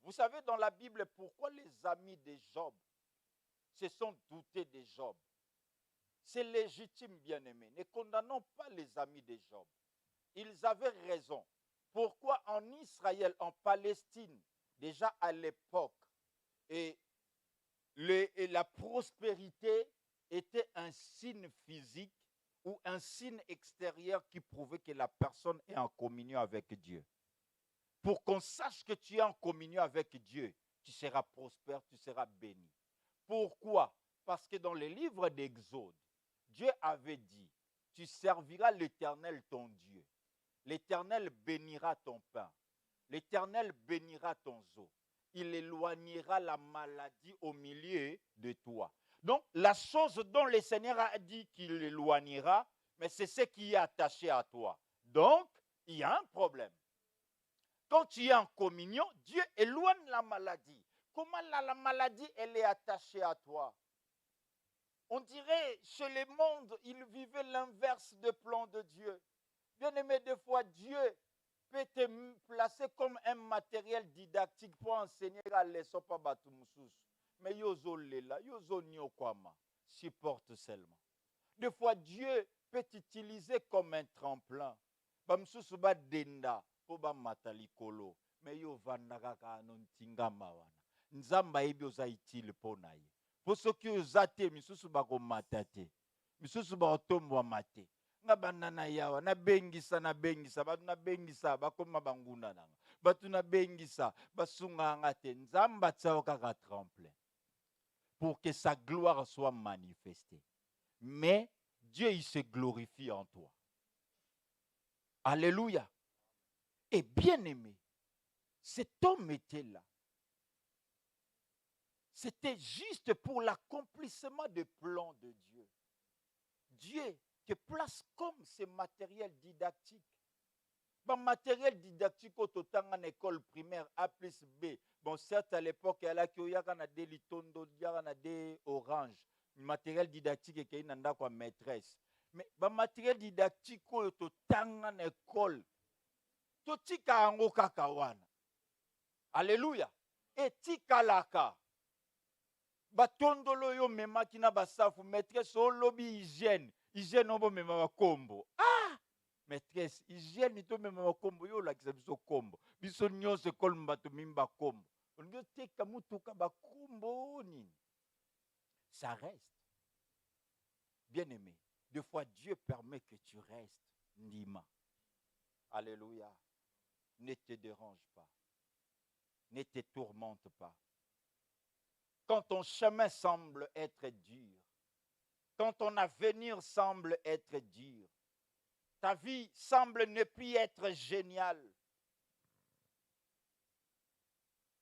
Vous savez dans la Bible pourquoi les amis de Job se sont doutés de Job. C'est légitime, bien-aimé. Ne condamnons pas les amis de Job. Ils avaient raison. Pourquoi en Israël, en Palestine, déjà à l'époque, et la prospérité était un signe physique ou un signe extérieur qui prouvait que la personne est en communion avec Dieu. Pour qu'on sache que tu es en communion avec Dieu, tu seras prospère, tu seras béni. Pourquoi? Parce que dans les livres d'Exode, Dieu avait dit, tu serviras l'Éternel ton Dieu. L'Éternel bénira ton pain. L'Éternel bénira ton eau. Il éloignera la maladie au milieu de toi. Donc, la chose dont le Seigneur a dit qu'il éloignera, mais c'est ce qui est attaché à toi. Donc, il y a un problème. Quand tu es en communion, Dieu éloigne la maladie. Comment la maladie, elle est attachée à toi? On dirait, chez le monde, ils vivaient l'inverse du plan de Dieu. Bien aimé, des fois, Dieu peut te placer comme un matériel didactique pour enseigner à leçon pas batumusus. Mais yozo lela, yozo nyokwama, supporte seulement. Des fois, Dieu peut t'utiliser comme un tremplin. Bamsusu ba denda po ba matalikolo. Mais yo vandaka ka nontinga mawana. Nzamba ebi oza itile po na ye. Po soki ozate misusu ba ko matate. Misusu ba otombo mate. Nga banana yawa na bengisa batu na bengisa bakoma banguna nanga. Batu na bengisa basunga ngate nzamba tsao kaka tremplin. Pour que sa gloire soit manifestée. Mais Dieu, il se glorifie en toi. Alléluia. Et bien aimé, cet homme était là. C'était juste pour l'accomplissement des plans de Dieu. Dieu te place comme ce matériel didactique. Le matériel didactique au total en école primaire A plus B. Bon, certes, à l'époque, il y a des litondo, il y a des oranges. Le matériel didactique est qu'il y a une maîtresse. Mais le matériel didactique au total en école, tout tika ango kakawana. Alléluia. Et tika laka. Batondolo yo mema kina basafu maîtresse au lobby hygiène. Hygiène obo mema bakombo. Ah! Maîtresse, hygiène ito mema bakombo yo la kisa biso kombo. Biso nyose kolmba to mimba kombo. On veut teka mutuka bakombo nini. Ça reste. Bien aimé, des fois Dieu permet que tu restes Nima. Alléluia. Ne te dérange pas. Ne te tourmente pas. Quand ton chemin semble être dur, quand ton avenir semble être dur, ta vie semble ne plus être géniale.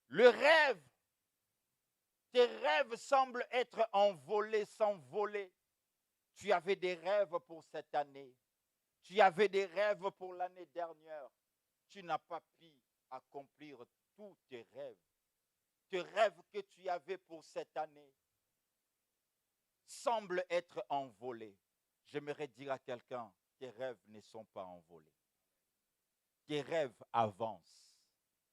Le rêve, tes rêves semblent être envolés, s'envoler. Tu avais des rêves pour cette année. Tu avais des rêves pour l'année dernière. Tu n'as pas pu accomplir tous tes rêves. Tes rêves que tu avais pour cette année semblent être envolés. J'aimerais dire à quelqu'un, tes rêves ne sont pas envolés. Tes rêves avancent.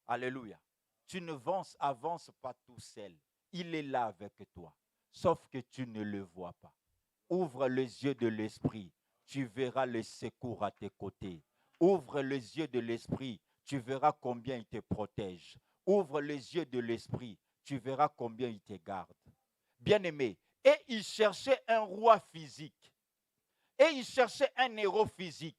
Alléluia. Tu ne avances pas tout seul. Il est là avec toi. Sauf que tu ne le vois pas. Ouvre les yeux de l'esprit. Tu verras le secours à tes côtés. Ouvre les yeux de l'esprit. Tu verras combien il te protège. Ouvre les yeux de l'esprit. Tu verras combien il te garde. Bien-aimé. Et il cherchait un roi physique. Et il cherchait un héros physique.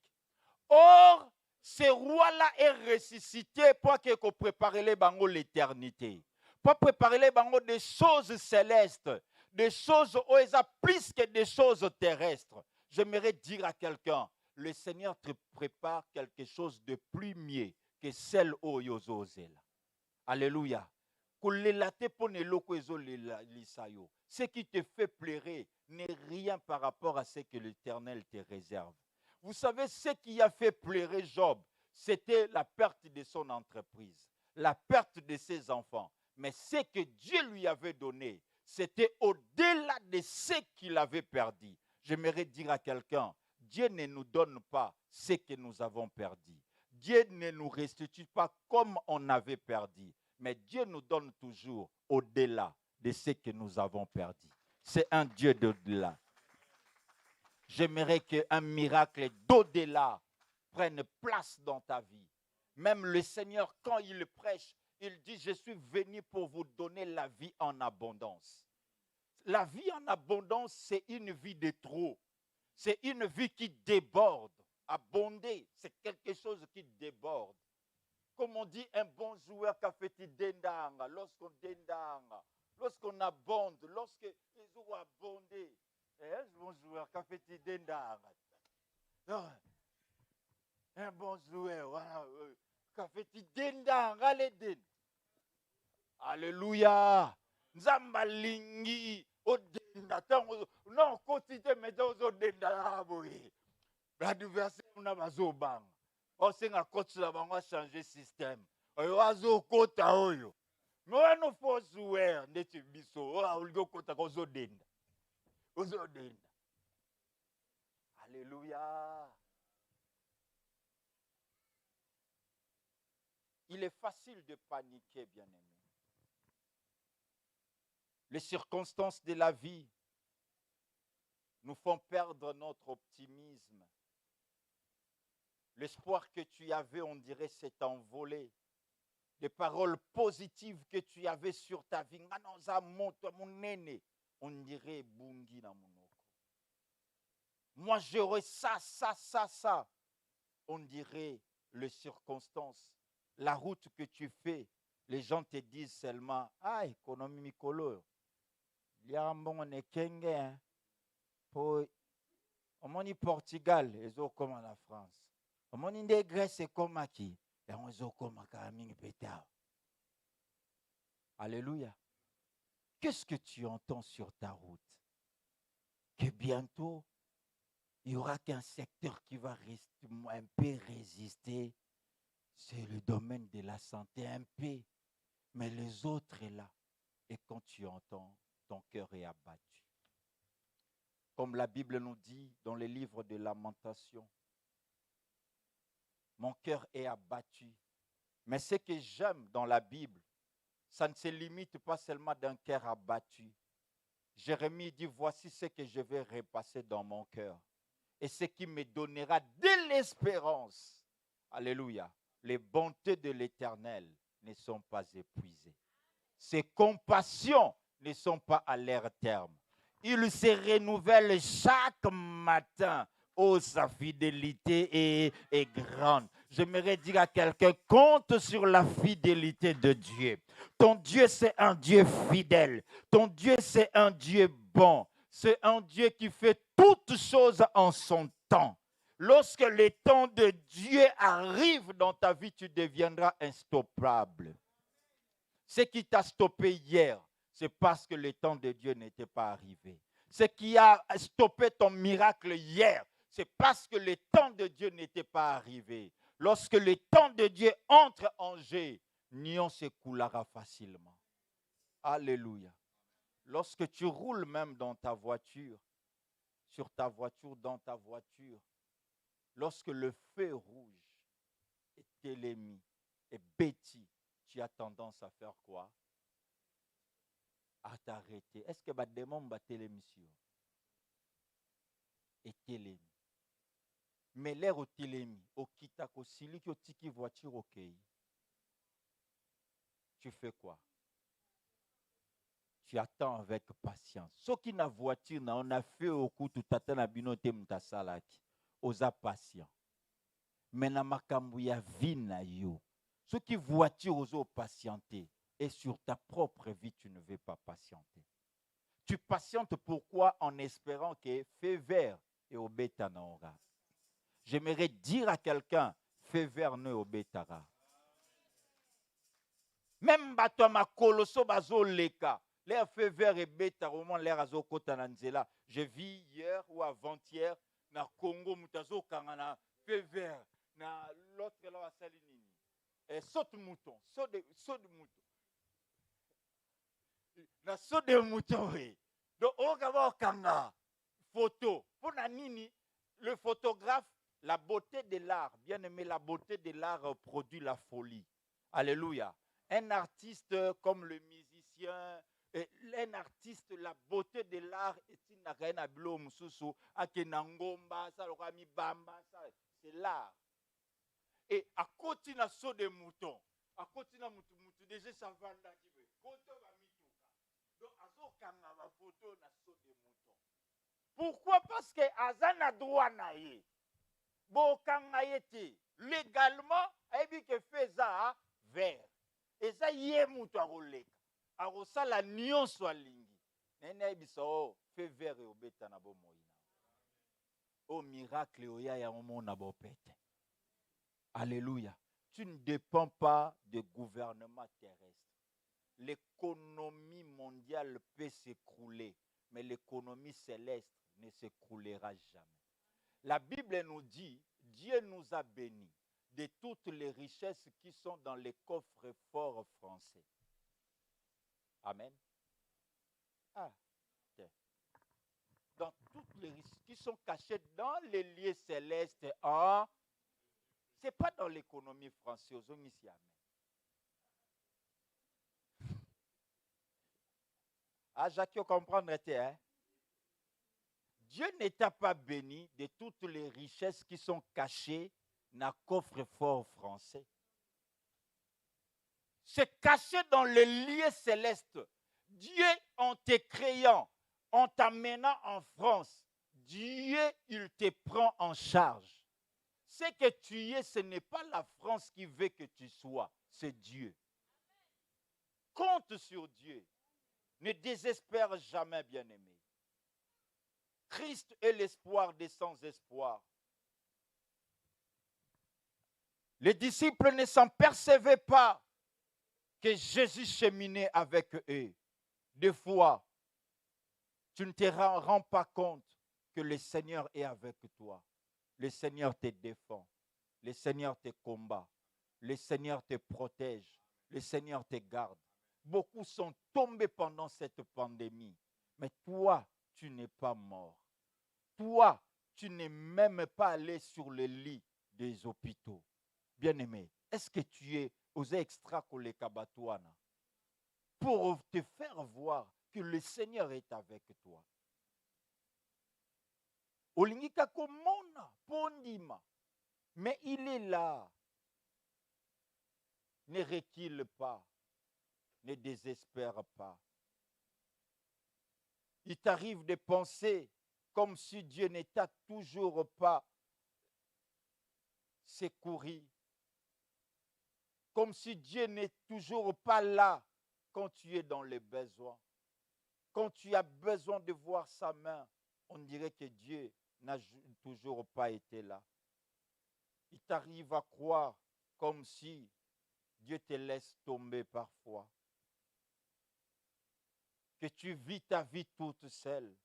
Or, ce roi-là est ressuscité pour qu'on prépare les bangos l'éternité. Pour préparer les bangos des choses célestes. Des choses où ils ont plus que des choses terrestres. J'aimerais dire à quelqu'un, le Seigneur te prépare quelque chose de plus mieux que celle où yozo zela. Alléluia. Ce qui te fait pleurer n'est rien par rapport à ce que l'Éternel te réserve. Vous savez, ce qui a fait pleurer Job, c'était la perte de son entreprise, la perte de ses enfants. Mais ce que Dieu lui avait donné, c'était au-delà de ce qu'il avait perdu. J'aimerais dire à quelqu'un, Dieu ne nous donne pas ce que nous avons perdu. Dieu ne nous restitue pas comme on avait perdu. Mais Dieu nous donne toujours au-delà de ce que nous avons perdu. c'est un Dieu d'au-delà. J'aimerais qu'un miracle d'au-delà prenne place dans ta vie. Même le Seigneur, quand il prêche, il dit, je suis venu pour vous donner la vie en abondance. La vie en abondance, c'est une vie de trop. C'est une vie qui déborde. Abonder, c'est quelque chose qui déborde. Comme on dit, un bon joueur qui a fait dendanga, lorsqu'on abonde, lorsque les ont abondé, un bon joueur qui a fait dendanga. Un bon joueur, voilà, qui a fait dendanga, les den. Alléluia. Nzamba lingi odenda tango non quotidien mais odenda la boye. L'adversaire n'a pas zobang. On sait que coach là va changer système. Oyo azo kota oyo. Mais on faut jouer ndeti biso. O ulgo kota ko zodenda. Ozodenda. Alléluia. Il est facile de paniquer, bien-aimé. Les circonstances de la vie nous font perdre notre optimisme. L'espoir que tu avais, on dirait, s'est envolé. Les paroles positives que tu avais sur ta vie, on dirait bungi na monoko. Moi, j'aurais ça. On dirait les circonstances, la route que tu fais. Les gens te disent seulement, ah, économie micolo. Il y a un bon Kenge, pour au Portugal, ils ont comme la France. Au moins, de Grèce, c'est comme qui. Et on ont comme à Alléluia. Qu'est-ce que tu entends sur ta route? Que bientôt, il n'y aura qu'un secteur qui va rester un peu résister. C'est le domaine de la santé, un peu. Mais les autres est là. Et quand tu entends, ton cœur est abattu. Comme la Bible nous dit dans les livres de Lamentations, mon cœur est abattu. Mais ce que j'aime dans la Bible, ça ne se limite pas seulement d'un cœur abattu. Jérémie dit, voici ce que je vais repasser dans mon cœur. Et ce qui me donnera de l'espérance. Alléluia. Les bontés de l'Éternel ne sont pas épuisées. Ses compassions ne sont pas à leur terme. Il se renouvelle chaque matin. Oh, sa fidélité est grande. J'aimerais dire à quelqu'un, compte sur la fidélité de Dieu. Ton Dieu, c'est un Dieu fidèle. Ton Dieu, c'est un Dieu bon. C'est un Dieu qui fait toutes choses en son temps. Lorsque le temps de Dieu arrive dans ta vie, tu deviendras instoppable. Ce qui t'a stoppé hier, c'est parce que le temps de Dieu n'était pas arrivé. Ce qui a stoppé ton miracle hier, c'est parce que le temps de Dieu n'était pas arrivé. Lorsque le temps de Dieu entre en jeu, Nion s'écoulera facilement. Alléluia. Lorsque tu roules même dans ta voiture, sur ta voiture, dans ta voiture, lorsque le feu rouge est télémis et bêtis, tu as tendance à faire quoi? À t'arrêter. Est-ce que le démon va télémission? Et télémis. Mais l'air au télémis, au kitako, si lui qui tiki voiture, ok. Tu fais quoi? Tu attends avec patience. Ce qui n'a voiture, on a fait au coup tout à l'heure, binote mutasalaki. Osa patient. Mais na makambu ya vie na yo. Ce qui voiture oso patienter. Et sur ta propre vie, tu ne veux pas patienter. Tu patientes pourquoi? En espérant que feu vert et au bétanora. J'aimerais dire à quelqu'un, feu vert ne au bétara. Même bato ma koloso bazo leka. L'air feu vert et bétara, au moment l'air azo kota nanzela. Je vis hier ou avant-hier, na Congo mutazo kangana feu vert. Na l'autre là à Salinini. Et saute mouton, saute de mouton. Na saute de mouton, oui. Donc, on va kanga photo. Pour la nini, le photographe, la beauté de l'art, bien aimé, la beauté de l'art produit la folie. Alléluia. Un artiste comme le musicien, Et un artiste, la beauté de l'art, c'est l'art. Et à côté de saut de mouton, à côté de mouton, déjà ça va là qui veut. Donc, azokanga ma photo na saut de mouton. Pourquoi? Parce que azana droit na ye. Bokanga yete légalement, ebi que fait ça vert. Et ça yé mouton a roleka. A la nion soit lingi. Nene biso fait vert et obeta na bo moina. Au miracle oya ya momo na bo pete. Alléluia. Tu ne dépends pas du gouvernement terrestre. L'économie mondiale peut s'écrouler, mais l'économie céleste ne s'écroulera jamais. La Bible nous dit, Dieu nous a bénis de toutes les richesses qui sont dans les coffres forts français. Amen. Ah, dans toutes les richesses qui sont cachées dans les lieux célestes en... Ce n'est pas dans l'économie française. Ah, Jacques, vous comprenez, hein? Dieu ne t'a pas béni de toutes les richesses qui sont cachées dans le coffre-fort français. C'est caché dans les lieux célestes. Dieu, en te créant, en t'amenant en France, Dieu, il te prend en charge. Ce que tu es, ce n'est pas la France qui veut que tu sois, c'est Dieu. Compte sur Dieu. Ne désespère jamais, bien-aimé. Christ est l'espoir des sans-espoir. Les disciples ne s'en percevaient pas que Jésus cheminait avec eux. Des fois, tu ne te rends pas compte que le Seigneur est avec toi. Le Seigneur te défend. Le Seigneur te combat. Le Seigneur te protège. Le Seigneur te garde. Beaucoup sont tombés pendant cette pandémie. Mais toi, tu n'es pas mort. Toi, tu n'es même pas allé sur le lit des hôpitaux. Bien-aimé, est-ce que tu es aux extra-kolekabatuana pour te faire voir que le Seigneur est avec toi? Olingika komona pondima, mais il est là. Ne recule pas, ne désespère pas. Il t'arrive de penser comme si Dieu ne t'a toujours pas secouru, comme si Dieu n'est toujours pas là quand tu es dans les besoins. Quand tu as besoin de voir sa main, on dirait que Dieu n'a toujours pas été là. Il t'arrive à croire comme si Dieu te laisse tomber parfois. Que tu vis ta vie toute seule.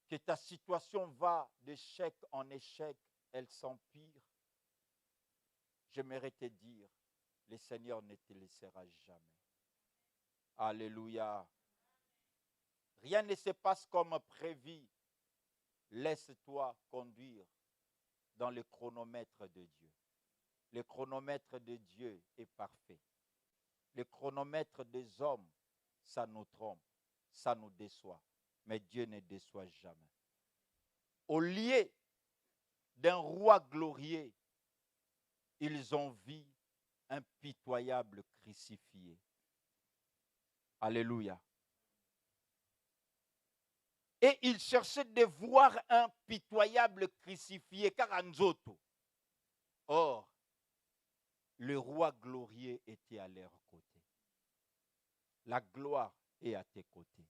Que ta situation va d'échec en échec, elle s'empire. J'aimerais te dire, le Seigneur ne te laissera jamais. Alléluia. Rien ne se passe comme prévu. Laisse-toi conduire dans le chronomètre de Dieu. Le chronomètre de Dieu est parfait. Le chronomètre des hommes, ça nous trompe, ça nous déçoit. Mais Dieu ne déçoit jamais. Au lieu d'un roi glorieux, ils ont vu un pitoyable crucifié. Alléluia. Et ils cherchaient de voir un pitoyable crucifié, car Anzoto. Or, le roi glorieux était à leur côté. La gloire est à tes côtés.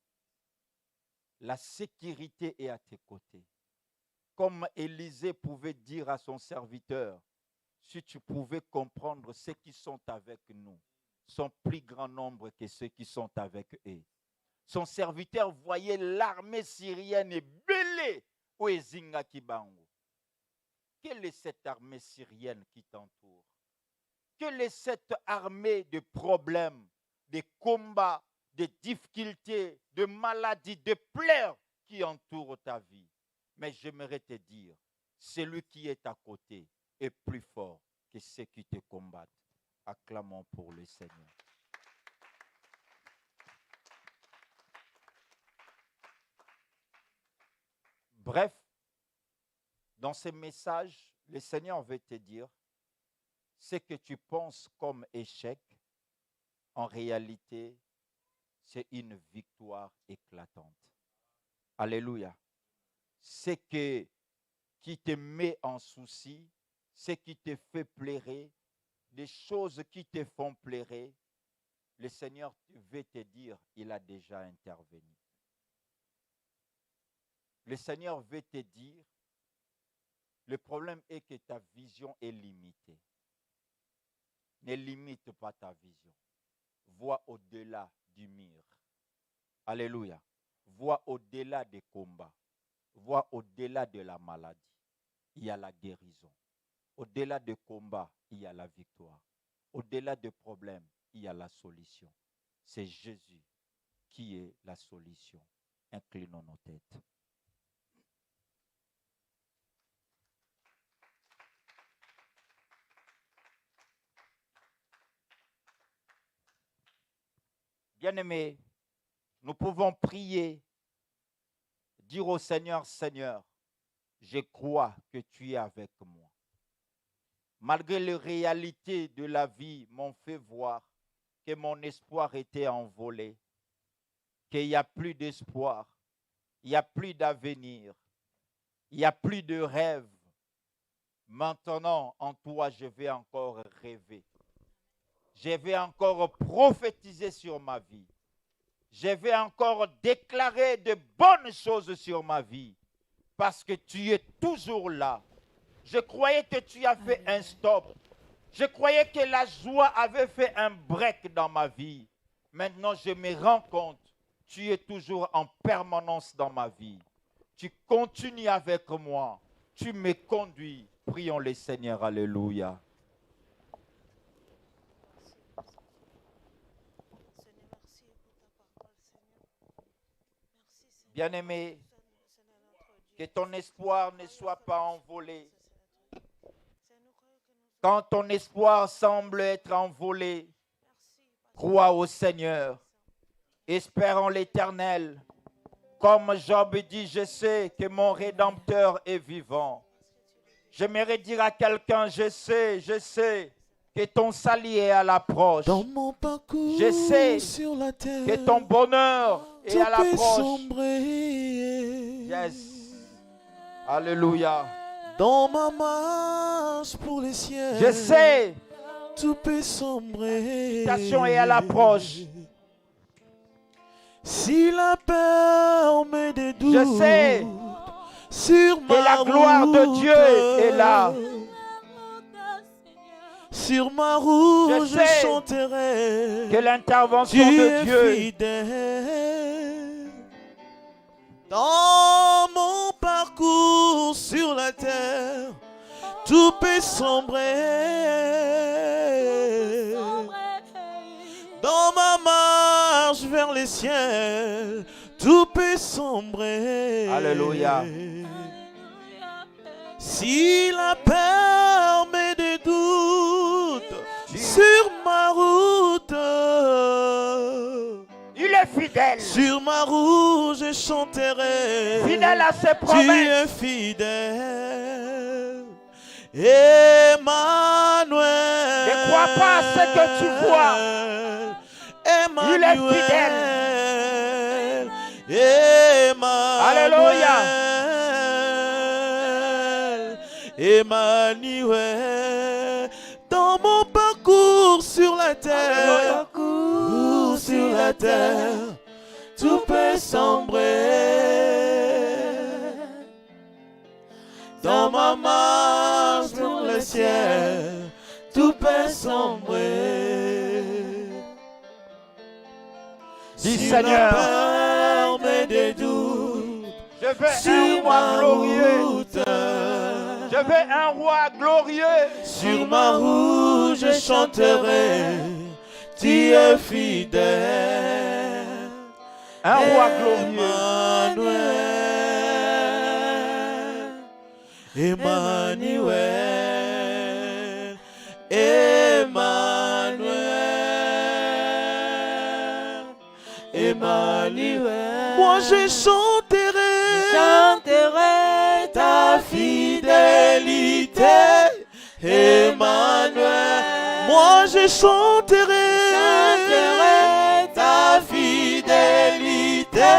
La sécurité est à tes côtés. Comme Élisée pouvait dire à son serviteur, si tu pouvais comprendre ceux qui sont avec nous, sont plus grand nombre que ceux qui sont avec eux. Son serviteur voyait l'armée syrienne belée au Ezinga Kibango. Quelle est cette armée syrienne qui t'entoure? Quelle est cette armée de problèmes, de combats, de difficultés, de maladies, de pleurs qui entourent ta vie? Mais j'aimerais te dire, celui qui est à côté est plus fort que ceux qui te combattent. Acclamons pour le Seigneur. Bref, dans ces messages, le Seigneur veut te dire, ce que tu penses comme échec, en réalité, c'est une victoire éclatante. Alléluia. Ce qui te met en souci, ce qui te fait pleurer, des choses qui te font pleurer, le Seigneur veut te dire, il a déjà intervenu. Le Seigneur veut te dire, le problème est que ta vision est limitée. Ne limite pas ta vision. Vois au-delà du mur. Alléluia. Vois au-delà des combats. Vois au-delà de la maladie. Il y a la guérison. Au-delà des combats, il y a la victoire. Au-delà des problèmes, il y a la solution. C'est Jésus qui est la solution. Inclinons nos têtes. Bien-aimés, nous pouvons prier, dire au Seigneur, Seigneur, je crois que tu es avec moi. Malgré les réalités de la vie m'ont fait voir que mon espoir était envolé, qu'il n'y a plus d'espoir, il n'y a plus d'avenir, il n'y a plus de rêve. Maintenant, en toi, je vais encore rêver. Je vais encore prophétiser sur ma vie. Je vais encore déclarer de bonnes choses sur ma vie. Parce que tu es toujours là. Je croyais que tu as fait un stop. Je croyais que la joie avait fait un break dans ma vie. Maintenant, je me rends compte. Tu es toujours en permanence dans ma vie. Tu continues avec moi. Tu me conduis. Prions le Seigneur. Alléluia. Bien-aimé, que ton espoir ne soit pas envolé. Quand ton espoir semble être envolé, crois au Seigneur. Espère en l'Éternel. Comme Job dit, je sais que mon Rédempteur est vivant. J'aimerais dire à quelqu'un, je sais que ton salut est à l'approche. Dans mon parcours je sais sur la terre, que ton bonheur est à l'approche. Yes. Alléluia. Dans ma marche pour les cieux, je sais tout peut sombrer. La situation est à l'approche. Si la peur met des doutes, je sais sur que la gloire de Dieu est là. Sur ma route, je sais chanterai que l'intervention de Dieu fidèle. Dans mon parcours sur la terre, tout peut sombrer. Dans ma marche vers les ciels, tout peut sombrer. Alléluia. Si la peur met des doutes sur ma route, il est fidèle. Sur ma route, je chanterai. Fidèle à ses promesses. Tu es fidèle. Emmanuel. Ne crois pas à ce que tu vois. Emmanuel. Il est fidèle. Emmanuel. Alléluia. Emmanuel. Dans mon parcours sur la terre, sur la terre, tout peut sombrer. Dans ma marche sur le ciel, tout peut sombrer. Dis Seigneur, met des doutes, je veux un roi glorieux. Je veux un roi glorieux. Sur ma route, je chanterai. Tu es fidèle. Un roi glorieux. Emmanuel. Emmanuel. Emmanuel. Moi je chanterai. ta fidélité, Emmanuel. Moi je chanterai ta fidélité,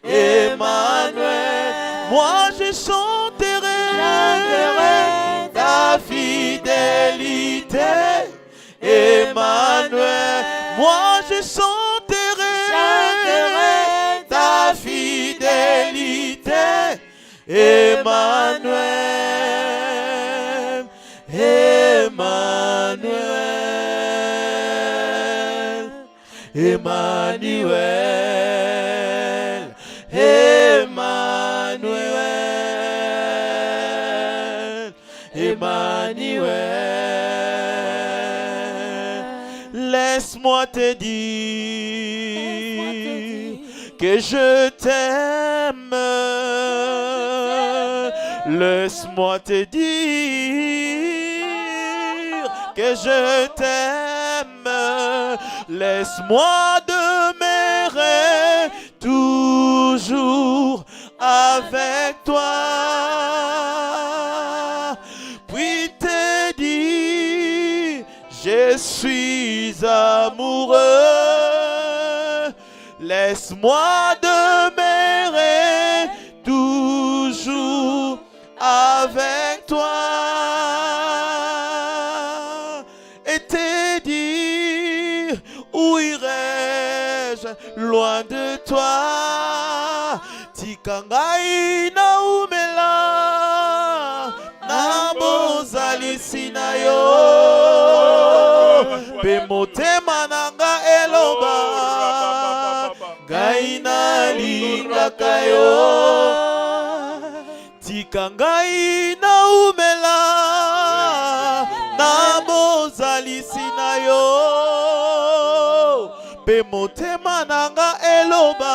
Emmanuel. Moi je chanterai ta fidélité, Emmanuel. Moi je chanterai ta fidélité, Emmanuel. Emmanuel, Emmanuel, Emmanuel, Emmanuel. Laisse-moi te dire que je t'aime. Laisse-moi te dire que je t'aime. Laisse-moi demeurer toujours avec toi. Puis te dire, je suis amoureux. Laisse-moi demeurer toujours avec toi. Et te dire, où irai-je loin de toi? Tikangai na umela na bozali sinayo pe motema nanga eloba gaina lingaka yo. Tikangai na umela na bozali sinayo pe motema nanga eloba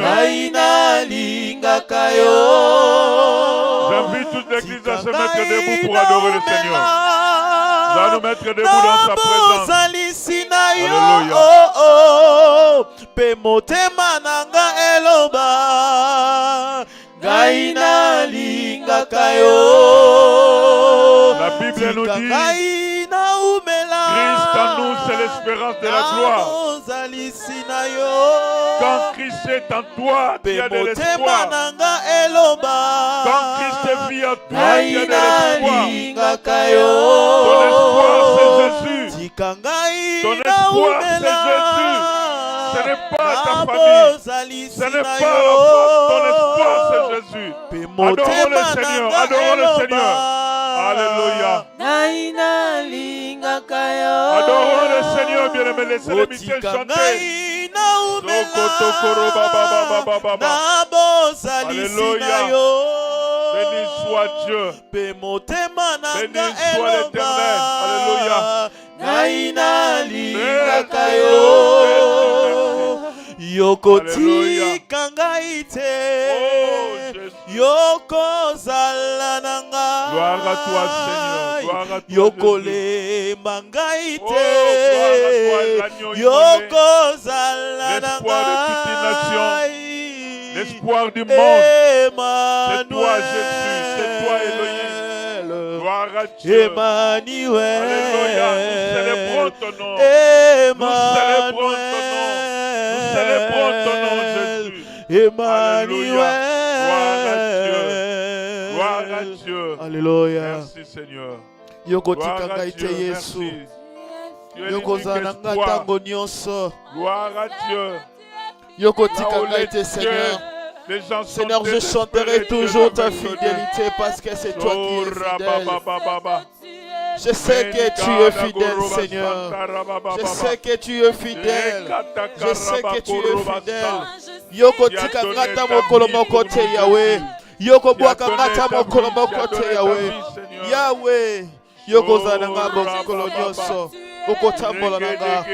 gaina lingaka yo. J'invite toute l'église à se mettre debout pour adorer le Seigneur. Va nous mettre debout dans sa présence. Alléluia. Pe motema nanga eloba gaina lingaka yo. La Bible nous dit, Christ en nous, c'est l'espérance de la gloire. Quand Christ est en toi, tu as de l'espoir. Quand Christ vit en toi, tu as de l'espoir. Ton espoir, c'est Jésus. Ton espoir, c'est Jésus. Ce n'est pas ta famille. Ce n'est pas la faute. Ton espoir, c'est Jésus. Adorons le Seigneur. Adorons le Seigneur. Alléluia. Adorons le Seigneur, bien-aimé. Laissez les musiciens chanter. Alléluia. Béni soit Dieu. Béni soit l'Éternel. Alléluia. Yokoti kangaite, yoko zalananga. Gloire à toi, Seigneur. Gloire à toi, Yokole mangaite, yoko zalananga. L'espoir de toutes les nations, l'espoir du monde. C'est toi, Jésus. C'est toi, Elohim. Gloire à Dieu. Emmanuel. Alléluia. Nous célébrons ton nom. Emmanuel. Nous célébrons ton nom, Jésus. Emmanuel. Gloire à Dieu. Alléluia. Merci, Seigneur. Yokotika ngaite Yesu. Yokozana ngatango nyonso. Gloire à Dieu. Yokotika ngaite Seigneur. Seigneur, je chanterai toujours ta fidélité parce que c'est toi qui es fidèle. Je sais que tu es fidèle, Seigneur. Je sais que tu es fidèle. Je sais que tu es fidèle. Yoko tika ngata mokolo mokote Yahweh. Yoko bwaka ngata mokolo mokote Yahweh. Yahweh. Yoko zananga mokolo nyonso. Oko tambola nanga.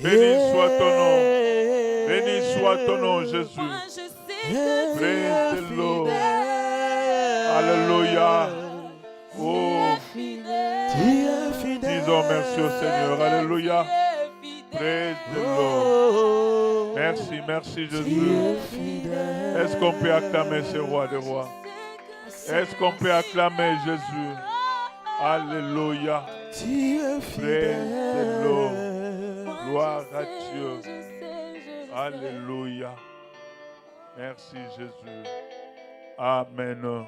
Béni soit ton nom. Béni soit ton nom, Jésus. Praise the Lord. Alléluia. Oh, disons merci au Seigneur. Alléluia. Praise the Lord. Merci, merci Jésus. Est-ce qu'on peut acclamer ce roi des rois? Est-ce qu'on peut acclamer Jésus? Alléluia. Praise the Lord. Gloire à Dieu. Alléluia. Merci Jésus. Amen.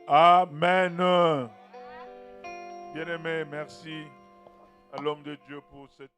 Amen. Bien-aimé, merci à l'homme de Dieu pour cette...